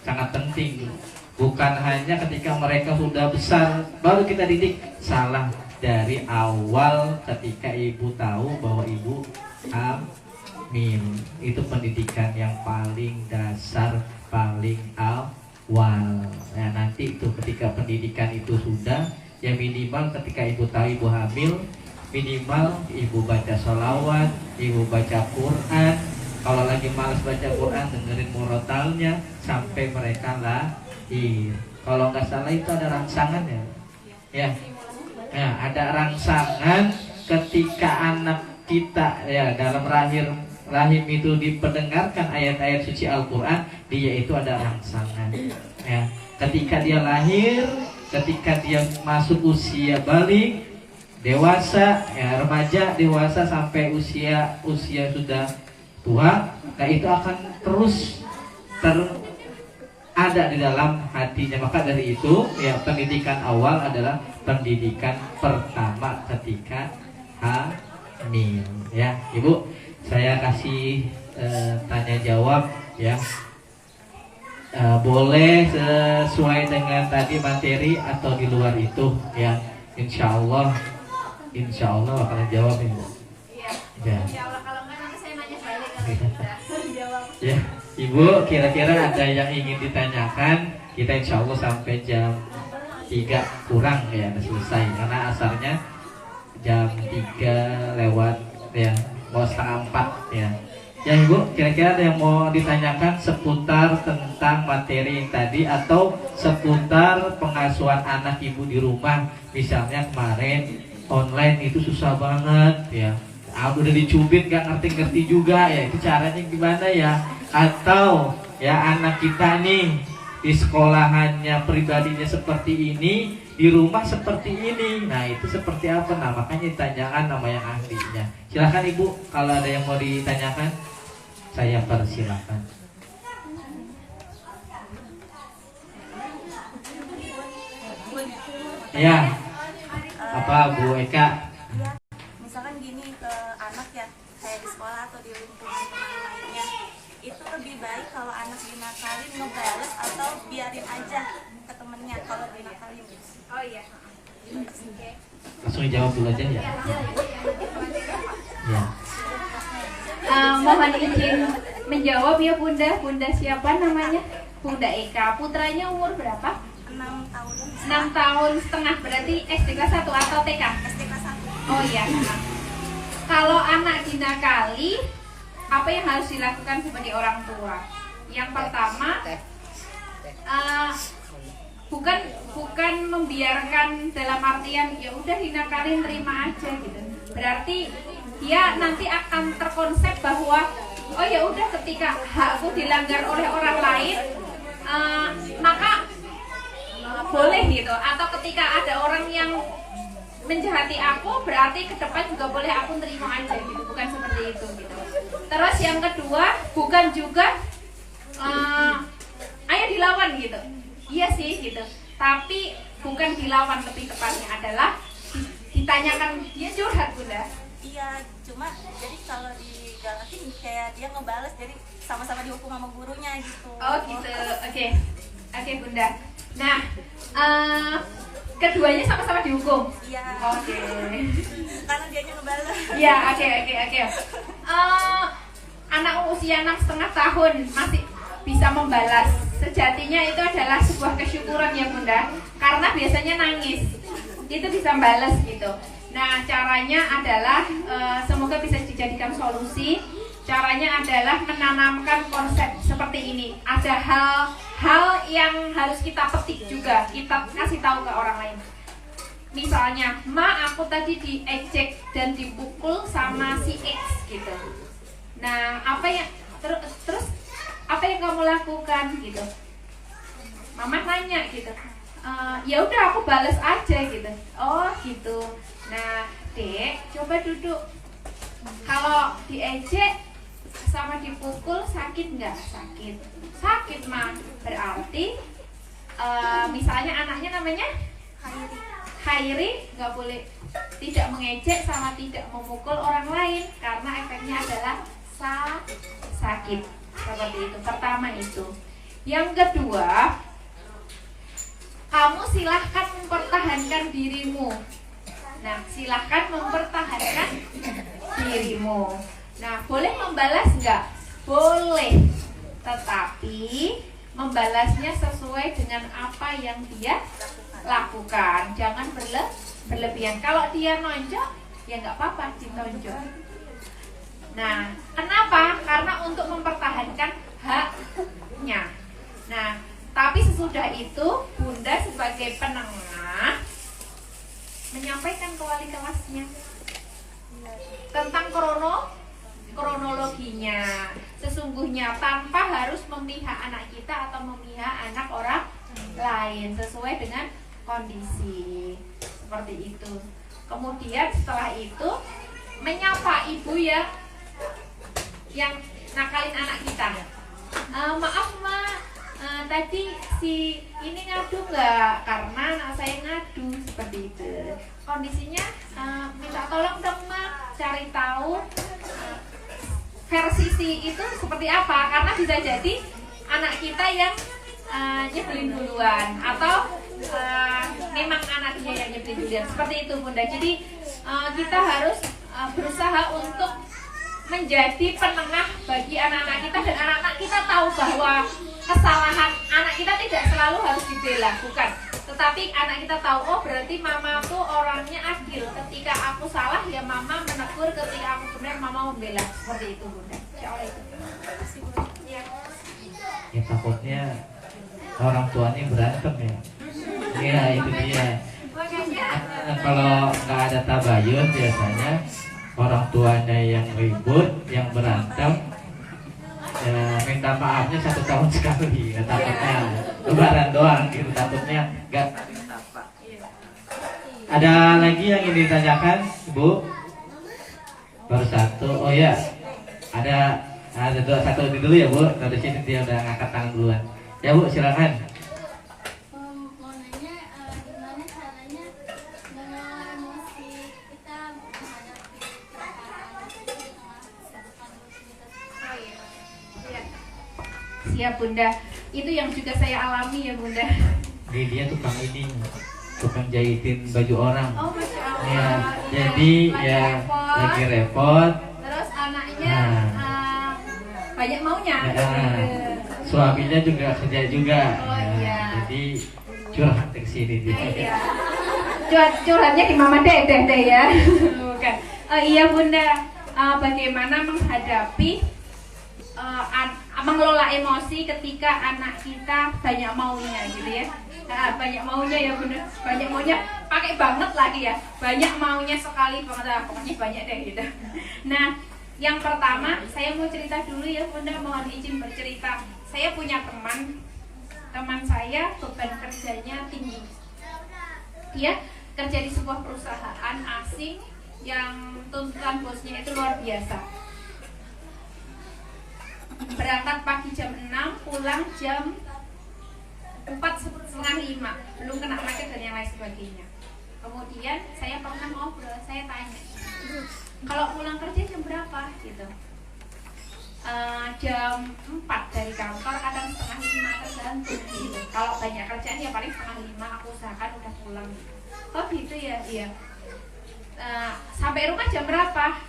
sangat penting. Bukan hanya ketika mereka sudah besar baru kita didik, salah. Dari awal ketika ibu tahu bahwa ibu hamil, itu pendidikan yang paling dasar, paling awal. Nah nanti itu ketika pendidikan itu sudah, ya minimal ketika ibu tahu ibu hamil, minimal ibu baca sholawat, ibu baca Quran. Kalau lagi malas baca Quran, dengerin murotalnya sampai mereka lahir. Kalau nggak salah itu ada rangsangan ya, ya. Nah, ada rangsangan ketika anak kita ya dalam rahim itu diperdengarkan ayat-ayat suci Al-Quran, dia itu ada rangsangan. Ya, ketika dia lahir, ketika dia masuk usia balik, dewasa, ya remaja, dewasa sampai usia sudah tua, nah itu akan terus ada di dalam hatinya. Maka dari itu ya pendidikan awal adalah pendidikan pertama ketika hamil. Ya Ibu, saya kasih tanya jawab ya. Boleh sesuai dengan tadi materi atau di luar itu ya. Insya Allah bakalan jawab Ibu. Iya. Insya Allah, kalau nggak nanti saya nanya balik kalau tidak jawab. Ya. Ibu, kira-kira ada yang ingin ditanyakan? Kita insya Allah sampai jam 3 kurang ya selesai, karena asarnya jam 3 lewat ya, mau setengah 4 ya. Ya Ibu, kira-kira ada yang mau ditanyakan seputar tentang materi yang tadi, atau seputar pengasuhan anak Ibu di rumah? Misalnya kemarin online itu susah banget ya, udah dicubit gak ngerti-ngerti juga ya, itu caranya gimana ya? Atau ya anak kita nih di sekolahannya pribadinya seperti ini, di rumah seperti ini, nah itu seperti apa? Nah makanya ditanyakan nama yang ahlinya. Silahkan Ibu, kalau ada yang mau ditanyakan, saya persilakan. Ya, apa Bu Eka? Misalkan gini ke anak ya, kayak di sekolah atau di lingkungan teman lainnya, itu lebih baik kalau anak dinakalin ngebales atau biarin aja ke temennya kalau dinakalin. Oh iya. Langsung dijawab dulu aja ya. Ya. Mohon izin menjawab ya Bunda. Bunda siapa namanya? Bunda Eka. Putranya umur berapa? 6 tahun. 6 tahun setengah, berarti SD kelas 1 atau TK? SD kelas 1. Oh iya. Kalau anak dinakali, apa yang harus dilakukan sebagai orang tua? Yang pertama, bukan membiarkan dalam artian ya udah dinakalin terima aja gitu. Berarti dia nanti akan terkonsep bahwa oh ya udah ketika hakku dilanggar oleh orang lain, maka boleh gitu. Atau ketika ada orang yang menjahati aku, berarti ke depan juga boleh aku terima aja gitu. Bukan seperti itu gitu. Terus yang kedua, bukan juga ayo dilawan gitu. Iya sih gitu. Tapi bukan dilawan, lebih tepatnya adalah ditanyakan, dia curhat Bunda. Iya, cuma jadi kalau digalakin kayak dia ngebales, jadi sama-sama dihukum sama gurunya gitu. Oh gitu, oke Bunda. Nah, keduanya sama-sama dihukum. Iya. Oke. Karena dianya ngebales. Iya, oke. Anak usia 6,5 tahun masih bisa membalas. Sejatinya itu adalah sebuah kesyukuran ya Bunda. Karena biasanya nangis, itu bisa balas gitu. Nah, caranya adalah semoga bisa dijadikan solusi. Caranya adalah menanamkan konsep seperti ini. Ada hal yang harus kita petik juga, kita kasih tahu ke orang lain. Misalnya, Ma, aku tadi diejek dan dipukul sama si X gitu. Nah, terus apa yang kamu lakukan gitu? Mama nanya gitu. Ya udah aku balas aja gitu. Oh gitu. Nah, Dek, coba duduk. Kalau diejek sama dipukul sakit nggak? Sakit mah. Berarti misalnya anaknya namanya Khairi, nggak boleh tidak mengejek sama tidak memukul orang lain karena efeknya adalah sakit. Seperti itu. Pertama itu. Yang kedua, kamu silahkan mempertahankan dirimu. Nah, silahkan mempertahankan dirimu. Nah, boleh membalas nggak? Boleh. Tetapi membalasnya sesuai dengan apa yang dia lakukan. Jangan berlebihan. Kalau dia nonjok, ya nggak apa-apa ditonjok. Nah, kenapa? Karena untuk mempertahankan haknya. Nah, tapi sesudah itu Bunda sebagai penengah menyampaikan ke wali kelasnya tentang kronologinya. Sesungguhnya tanpa harus memihak anak kita atau memihak anak orang lain, sesuai dengan kondisi seperti itu. Kemudian setelah itu menyapa ibu yang nakalin anak kita. Maaf Ma, tadi si ini ngadu nggak? Karena anak saya ngadu, seperti itu. Kondisinya minta tolong dong Ma, cari tahu versi si itu seperti apa. Karena bisa jadi anak kita yang nyebelin duluan, atau memang anak dia yang nyebelin duluan. Seperti itu Bunda. Jadi kita harus berusaha untuk menjadi penengah bagi anak-anak kita, dan anak-anak kita tahu bahwa kesalahan anak kita tidak selalu harus dibela, bukan. Tetapi anak kita tahu, oh berarti mama tuh orangnya adil. Ketika aku salah ya mama menegur, ketika aku benar mama membela. Seperti itu Bunda. Insya Allah itu. Ya takutnya orang tuanya berantem ya. Iya itu dia. Kalau nggak ada tabayun biasanya orang tuanya yang ribut, yang berantem, ya minta maafnya 1 tahun sekali. Ya, takutnya lebaran doang gitu, takutnya nggak. Ada lagi yang ingin ditanyakan, Ibu? Baru satu. Oh ya, ada satu dulu ya Bu. Dari sini dia udah ngangkat tangan duluan. Ya Bu, silakan. Mau nanya gimana caranya mengelola emosi kita menghadapi perasaan Siap Bunda. Itu yang juga saya alami ya Bunda. Dia tukang ini, tukang jahitin baju orang. Oh Masya Allah. Ya, jadi ya lagi repot. Terus anaknya banyak maunya. Suaminya juga kerja juga. Oh iya. Jadi curhat ke sini dia. Iya. Curhatnya di Mama Dedeh deh ya. Bukan. Iya Bunda. Bagaimana menghadapi mengelola emosi ketika anak kita banyak maunya gitu ya. Nah, banyak maunya ya Bunda, banyak maunya, pakai banget lagi ya, banyak maunya sekali banget, pokoknya banyak deh gitu. Nah, yang pertama saya mau cerita dulu ya Bunda, mohon izin bercerita. Saya punya teman saya beban kerjanya tinggi. Dia kerja di sebuah perusahaan asing yang tuntutan bosnya itu luar biasa. Berangkat pagi jam 6, pulang jam 4:30, belum kena macet dan yang lain sebagainya. Kemudian saya pernah ngobrol, saya tanya, kalau pulang kerja jam berapa gitu? Jam 4 dari kantor, kadang 4:30, tergantung gitu. Kalau banyak kerjaan ya paling 4:30, aku usahakan udah pulang. Oh gitu ya, iya. Sampai rumah jam berapa?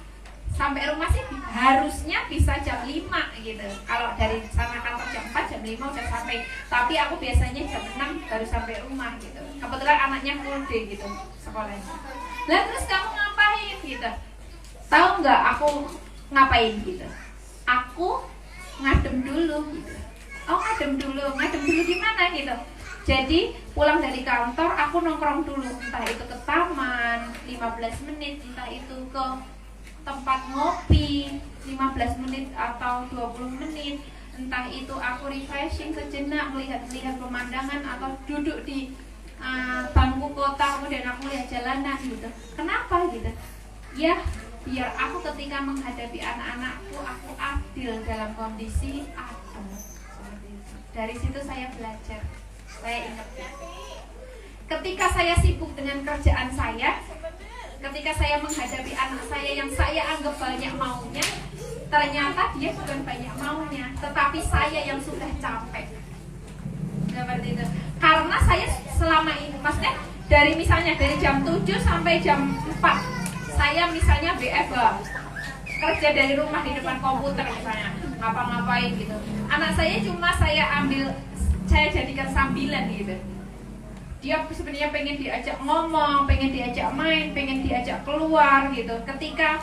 Sampai rumah sih harusnya bisa jam 5 gitu. Kalau dari sana kantor jam 4, jam 5 udah sampai. Tapi aku biasanya jam 6 baru sampai rumah gitu. Kebetulan anaknya full day gitu sekolahnya. Lah terus kamu ngapain gitu? Tahu nggak aku ngapain gitu? Aku ngadem dulu gitu. Oh ngadem dulu gimana gitu? Jadi pulang dari kantor aku nongkrong dulu, entah itu ke taman 15 menit, entah itu ke tempat ngopi 15 menit atau 20 menit, entah itu aku refreshing sejenak, melihat pemandangan atau duduk di bangku kota, kemudian aku lihat jalanan gitu. Kenapa gitu? Ya biar aku ketika menghadapi anak-anakku aku adil dalam kondisi adem. Dari situ saya belajar, saya ingat ketika saya sibuk dengan kerjaan saya, ketika saya menghadapi anak saya yang saya anggap banyak maunya, ternyata dia bukan banyak maunya, tetapi saya yang sudah capek. Seperti itu. Karena saya selama ini, maksudnya misalnya dari jam 7 sampai jam 4, saya misalnya BFH, kerja dari rumah di depan komputer misalnya, ngapa-ngapain gitu. Anak saya cuma saya jadikan sambilan gitu. Dia sebenarnya pengen diajak ngomong, pengen diajak main, pengen diajak keluar gitu. Ketika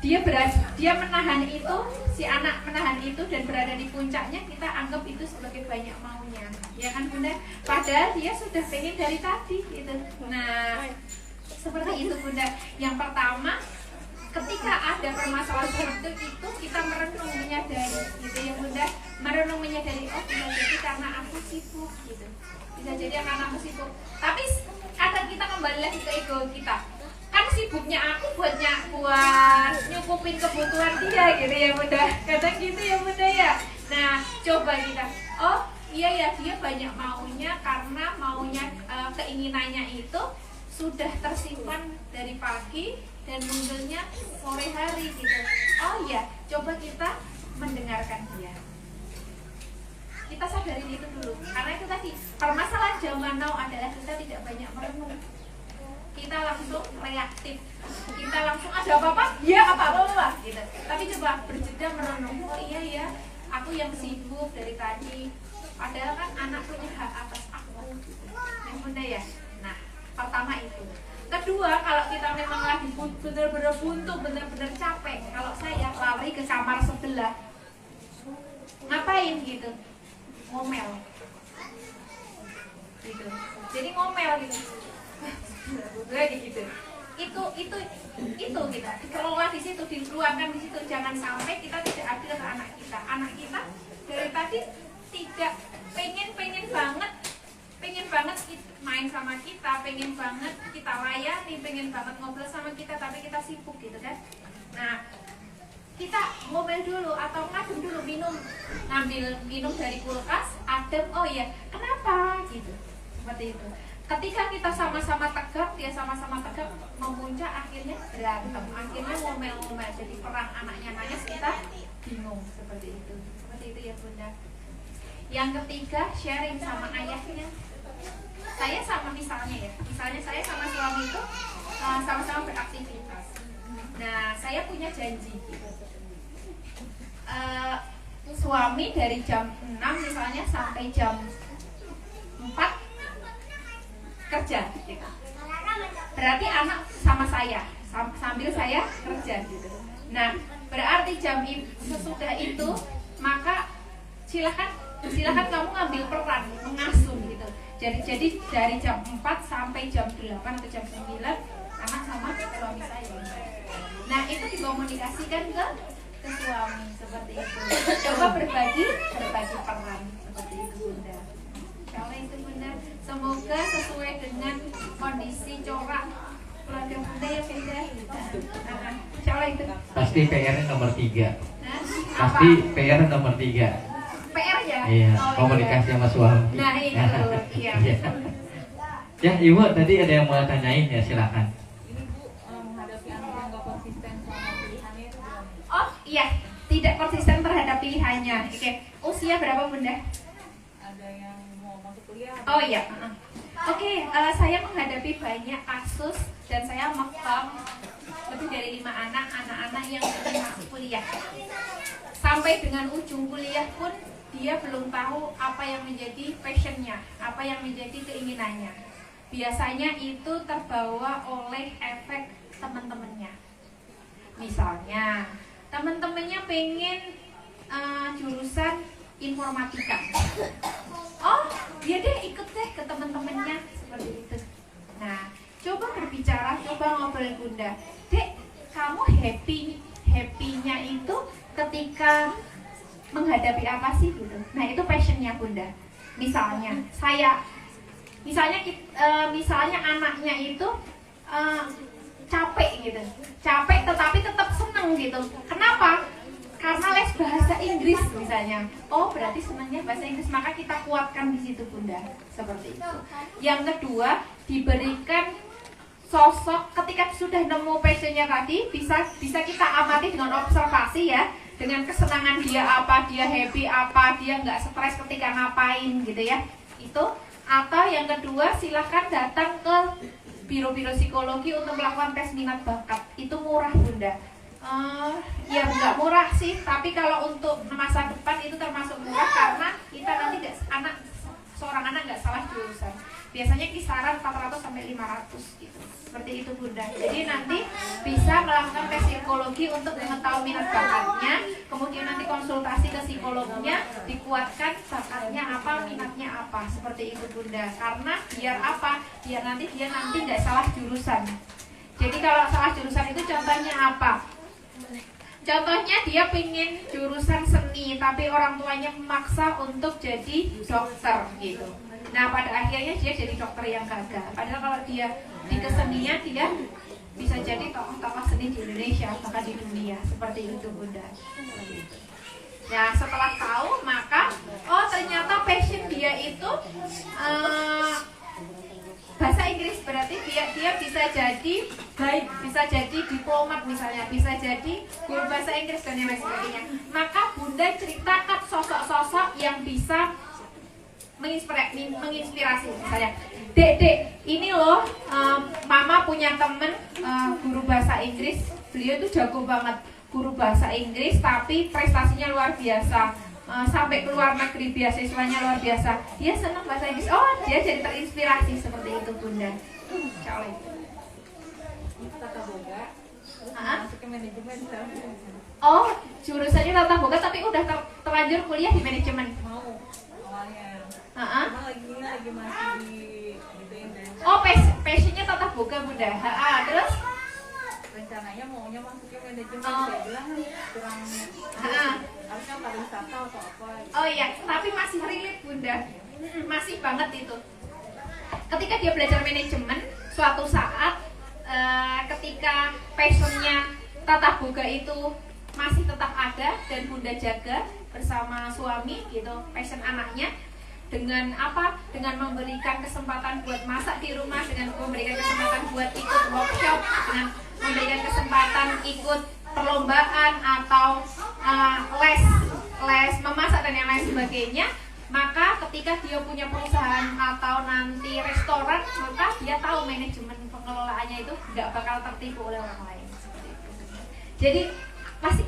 dia menahan itu, si anak menahan itu dan berada di puncaknya, kita anggap itu sebagai banyak maunya, ya kan Bunda? Padahal dia sudah pengen dari tadi gitu. Nah, seperti itu Bunda. Yang pertama, ketika ada permasalahan seperti itu, kita merenung menyadari gitu ya Bunda. Merenung menyadari, oh bisa jadi karena aku sibuk gitu. Bisa jadi karena aku sibuk. Tapi kadang kita kembali lagi ke ego kita. Kan sibuknya aku buat nyukupin kebutuhan dia gitu ya Bunda. Kadang gitu ya Bunda ya. Nah, coba kita, oh iya ya dia banyak maunya karena maunya keinginannya itu sudah tersimpan dari pagi dan munculnya sore hari gitu. Oh iya, coba kita mendengarkan dia. Kita sadarin itu dulu, karena itu tadi permasalahan zaman now adalah kita tidak banyak merenung, kita langsung reaktif, kita langsung ada apa-apa, ya apa-apa gitu. Tapi coba berjeda merenung, oh iya ya, aku yang sibuk dari tadi, padahal kan anak punya hak atas aku gitu. Yang Bunda ya. Nah, pertama itu. Kedua, kalau kita memang lagi benar-benar buntu, benar-benar capek, kalau saya lari ke kamar sebelah, ngapain gitu? Ngomel gitu. Jadi ngomel gitu. Lagi gitu. Itu kita dikelola di situ, dikeluarkan di situ. Jangan sampai kita tidak adil ke anak kita. Anak kita dari tadi tidak pengen banget main sama kita, pengen banget kita layani, pengen banget ngobrol sama kita, tapi kita sibuk gitu kan. Nah, kita ngomel dulu atau ngadem dulu, ngambil minum dari kulkas, adem, oh iya, kenapa gitu, seperti itu. Ketika kita sama-sama tegak, dia sama-sama tegak, memuncak akhirnya berantem, akhirnya ngomel-ngomel, jadi perang anaknya nangis, kita bingung, seperti itu ya Bunda. Yang ketiga, sharing sama ayahnya. Saya misalnya saya sama suami itu sama-sama beraktivitas. Nah, saya punya janji gitu. Suami dari jam 6 misalnya sampai jam 4 kerja gitu. Berarti anak sama saya sambil saya kerja gitu. Nah, berarti sesudah itu maka silakan silakan kamu ngambil peran mengasuh gitu. Jadi dari jam 4 sampai jam 8 atau jam 9 anak sama suami saya. Nah itu dikomunikasikan ke suami seperti itu. Coba berbagi peran seperti itu Bunda. Kalau itu Bunda, semoga sesuai dengan kondisi corak keluarga Bunda ya Bunda. Insyaallah itu. Pasti PR-nya nomor 3. Apa? Pasti PR nomor 3. PR ya? Iya, Oh, komunikasi sama suami. Nah itu, iya. Ya, Ibu tadi ada yang mau tanyain ya, silakan. Ini Bu, menghadapi anak yang nggak konsisten sama pilihannya itu gimana? Oh iya, tidak konsisten terhadap pilihannya. Oke, usia berapa Bunda? Ada yang mau masuk kuliah? Oh iya. Oke, saya menghadapi banyak kasus dan saya megang lebih dari 5 anak-anak yang ingin masuk kuliah. Sampai dengan ujung kuliah pun dia belum tahu apa yang menjadi passionnya, apa yang menjadi keinginannya. Biasanya itu terbawa oleh efek teman-temannya. Misalnya, teman-temannya pengen jurusan informatika. Oh, dia deh ikut deh ke teman-temannya seperti itu. Nah, coba berbicara, coba ngobrol Bunda. Dek, kamu happy-nya itu ketika menghadapi apa sih gitu. Nah, itu passionnya Bunda. Misalnya, misalnya anaknya itu capek gitu. Capek tetapi tetap seneng gitu. Kenapa? Karena les bahasa Inggris misalnya. Oh, berarti senangnya bahasa Inggris, maka kita kuatkan di situ Bunda. Seperti itu. Yang kedua, diberikan sosok ketika sudah nemu passionnya tadi, bisa kita amati dengan observasi ya, dengan kesenangan dia apa, dia happy apa, dia nggak stres ketika ngapain gitu ya. Itu. Atau yang kedua, silahkan datang ke biro-biro psikologi untuk melakukan tes minat bakat. Itu murah Bunda. Ya nggak murah sih, tapi kalau untuk masa depan itu termasuk murah karena kita nanti seorang anak nggak salah jurusan. Biasanya kisaran 400 sampai 500 gitu. Seperti itu Bunda. Jadi nanti bisa melakukan tes psikologi untuk mengetahui minat bakatnya, kemudian nanti konsultasi ke psikolognya, dikuatkan bakatnya apa, minatnya apa. Seperti itu Bunda. Karena biar apa? Biar nanti dia nggak salah jurusan. Jadi kalau salah jurusan itu contohnya apa? Contohnya dia pengen jurusan seni, tapi orang tuanya memaksa untuk jadi dokter gitu. Nah pada akhirnya dia jadi dokter yang gagal. Padahal kalau dia di kesenian, dia bisa jadi tokoh-tokoh seni di Indonesia, bahkan di dunia. Seperti itu Bunda. Nah setelah tahu, maka oh ternyata passion dia itu bahasa Inggris, berarti dia bisa jadi baik, bisa jadi diplomat misalnya, bisa jadi guru bahasa Inggris dan lain sebagainya. Maka Bunda ceritakan sosok-sosok yang bisa menginspirasi. Misalnya, Dek, ini loh Mama punya temen guru bahasa Inggris, beliau tuh jago banget guru bahasa Inggris, tapi prestasinya luar biasa. Sampai keluar negeri, beasiswanya luar biasa. Dia senang bahasa Inggris. Oh, dia jadi terinspirasi seperti itu Bunda. Insya Allah itu. Tata boga, masuk ke manajemen sekarang. Oh, jurusannya tata boga tapi udah terlanjur kuliah di manajemen. Mau awalnya. Cuma lagi masih di dan. Oh, passionnya tata boga Bunda. Terus? Rencananya maunya masuk ke manajemen, Oh. saya bilang kurang. Harusnya pariwisata atau apa gitu. Oh iya, tapi masih relate Bunda. Masih banget itu. Ketika dia belajar manajemen, suatu saat ketika passionnya tata boga itu masih tetap ada dan Bunda jaga bersama suami gitu, passion anaknya, dengan apa? Dengan memberikan kesempatan buat masak di rumah, dengan memberikan kesempatan buat ikut workshop, dengan memberikan kesempatan ikut perlombaan atau les memasak dan yang lain sebagainya. Maka ketika dia punya perusahaan atau nanti restoran, maka dia tahu manajemen pengelolaannya itu nggak bakal tertipu oleh orang lain. Jadi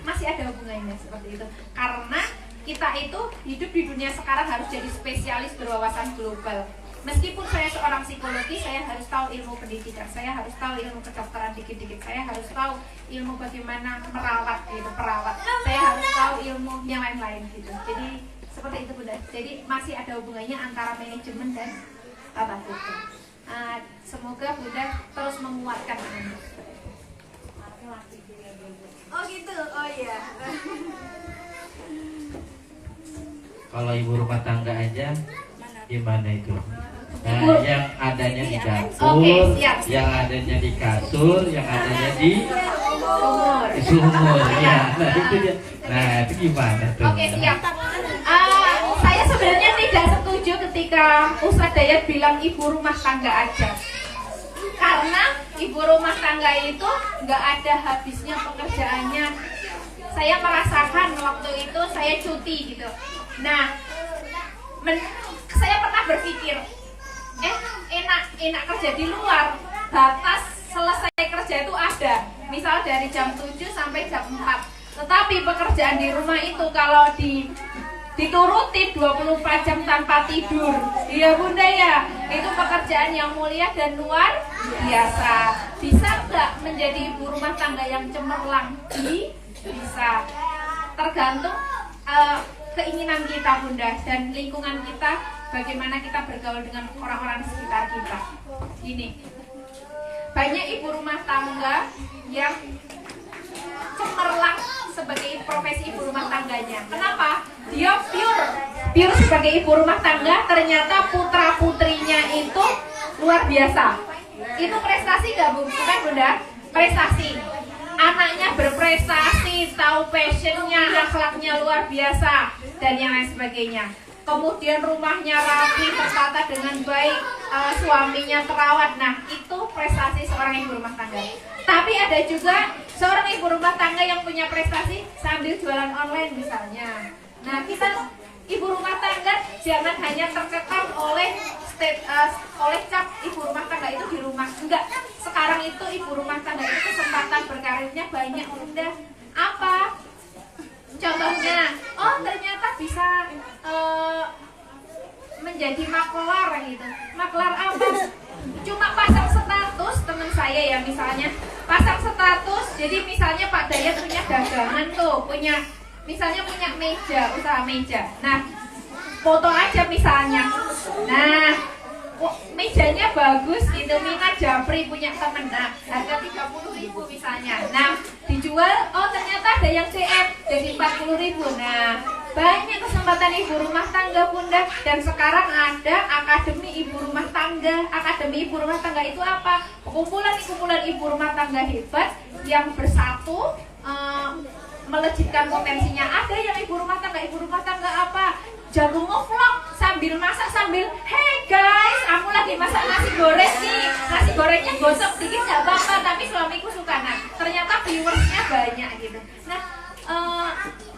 masih ada hubungannya seperti itu. Karena kita itu hidup di dunia sekarang harus jadi spesialis berwawasan global. Meskipun saya seorang psikologi, saya harus tahu ilmu pendidikan, saya harus tahu ilmu kedokteran dikit-dikit, saya harus tahu ilmu bagaimana merawat gitu, perawat. Saya harus tahu ilmu yang lain-lain gitu. Jadi Seperti itu Bunda. Jadi masih ada hubungannya antara manajemen dan Bapak Ibu. Semoga Bunda terus menguatkan ini. Oh gitu, oh iya. Kalau ibu rumah tangga aja gimana itu? Nah, yang adanya di dapur, Oke, siap. yang adanya di kasur, yang adanya di Sumur. sumur, ya. Nah itu dia. Nah itu gimana tuh? Oke, siap. Saya sebenarnya tidak setuju ketika Ustadz Dayat bilang ibu rumah tangga aja. Karena ibu rumah tangga itu nggak ada habisnya pekerjaannya. Saya merasakan waktu itu saya cuti gitu. Nah, saya pernah berpikir, enak kerja di luar. Batas selesai kerja itu ada. Misal dari jam 7 sampai jam 4. Tetapi pekerjaan di rumah itu kalau dituruti 24 jam tanpa tidur. Iya Bunda ya, itu pekerjaan yang mulia dan luar biasa. Bisa nggak menjadi ibu rumah tangga yang cemerlang? Bisa. Tergantung keinginan kita Bunda dan lingkungan kita, bagaimana kita bergaul dengan orang-orang di sekitar kita. Ini banyak ibu rumah tangga yang cemerlang sebagai profesi ibu rumah tangganya. Kenapa? Dia pure sebagai ibu rumah tangga, ternyata putra putrinya itu luar biasa. Itu prestasi nggak bukan Bunda? Prestasi. Anaknya berprestasi, tahu passionnya, akhlaknya luar biasa dan yang lain sebagainya. Kemudian rumahnya rapi, tertata dengan baik, suaminya terawat. Nah itu prestasi seorang ibu rumah tangga. Tapi ada juga seorang ibu rumah tangga yang punya prestasi sambil jualan online misalnya. Nah kita ibu rumah tangga jangan hanya terkekang oleh cap ibu rumah tangga itu di rumah. Enggak, sekarang itu ibu rumah tangga itu kesempatan berkarirnya banyak Bunda. Apa? Contohnya, oh ternyata bisa menjadi maklar gitu. Maklar apa? Cuma pasang status, teman saya ya misalnya pasang status. Jadi misalnya Pak Dayat punya dagangan tuh, misalnya punya meja, usaha meja. Nah, foto aja misalnya. Nah, mejanya bagus gitu, Mina Japri punya temen. Nah, harga 30.000 misalnya. Nah, dijual, oh ternyata ada yang CM jadi 40.000. Nah, banyak kesempatan ibu rumah tangga Bunda. Dan sekarang ada akademi ibu rumah tangga. Akademi ibu rumah tangga itu apa? Kumpulan ibu rumah tangga hebat yang bersatu melejitkan potensinya. Ada yang ibu rumah tangga apa? Jago ngevlog sambil masak sambil, hey guys, aku lagi masak nasi goreng nih. Nasi gorengnya gosok dikit nggak apa-apa, tapi suamiku suka. Nah, ternyata viewersnya banyak gitu. Nah,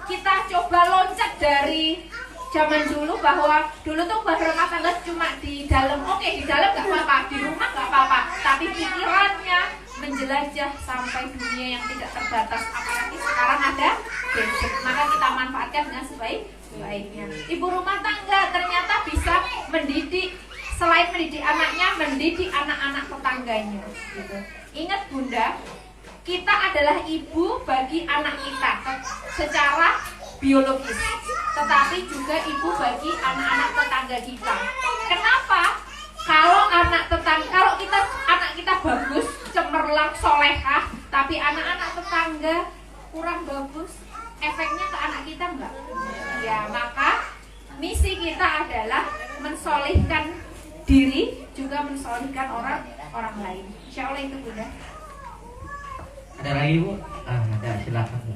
kita coba loncat dari zaman dulu bahwa dulu tuh rumah tangga cuma di dalam. Oke, di dalam nggak apa-apa, di rumah nggak apa-apa, tapi pikirannya menjelajah sampai dunia yang tidak terbatas. Apalagi sekarang ada gadget, maka kita manfaatkan dengan sebaik-baiknya. Ibu rumah tangga ternyata bisa mendidik, selain mendidik anaknya, mendidik anak-anak tetangganya gitu. Ingat Bunda, kita adalah ibu bagi anak kita secara biologis, tetapi juga ibu bagi anak-anak tetangga kita. Kenapa? Kalau anak kita bagus, cemerlang, solehah, tapi anak-anak tetangga kurang bagus, efeknya ke anak kita enggak? Ya, maka misi kita adalah mensolihkan diri, juga mensolihkan orang lain. Insya Allah itu Bunda. Ada lagi Bu? Ada, silakan.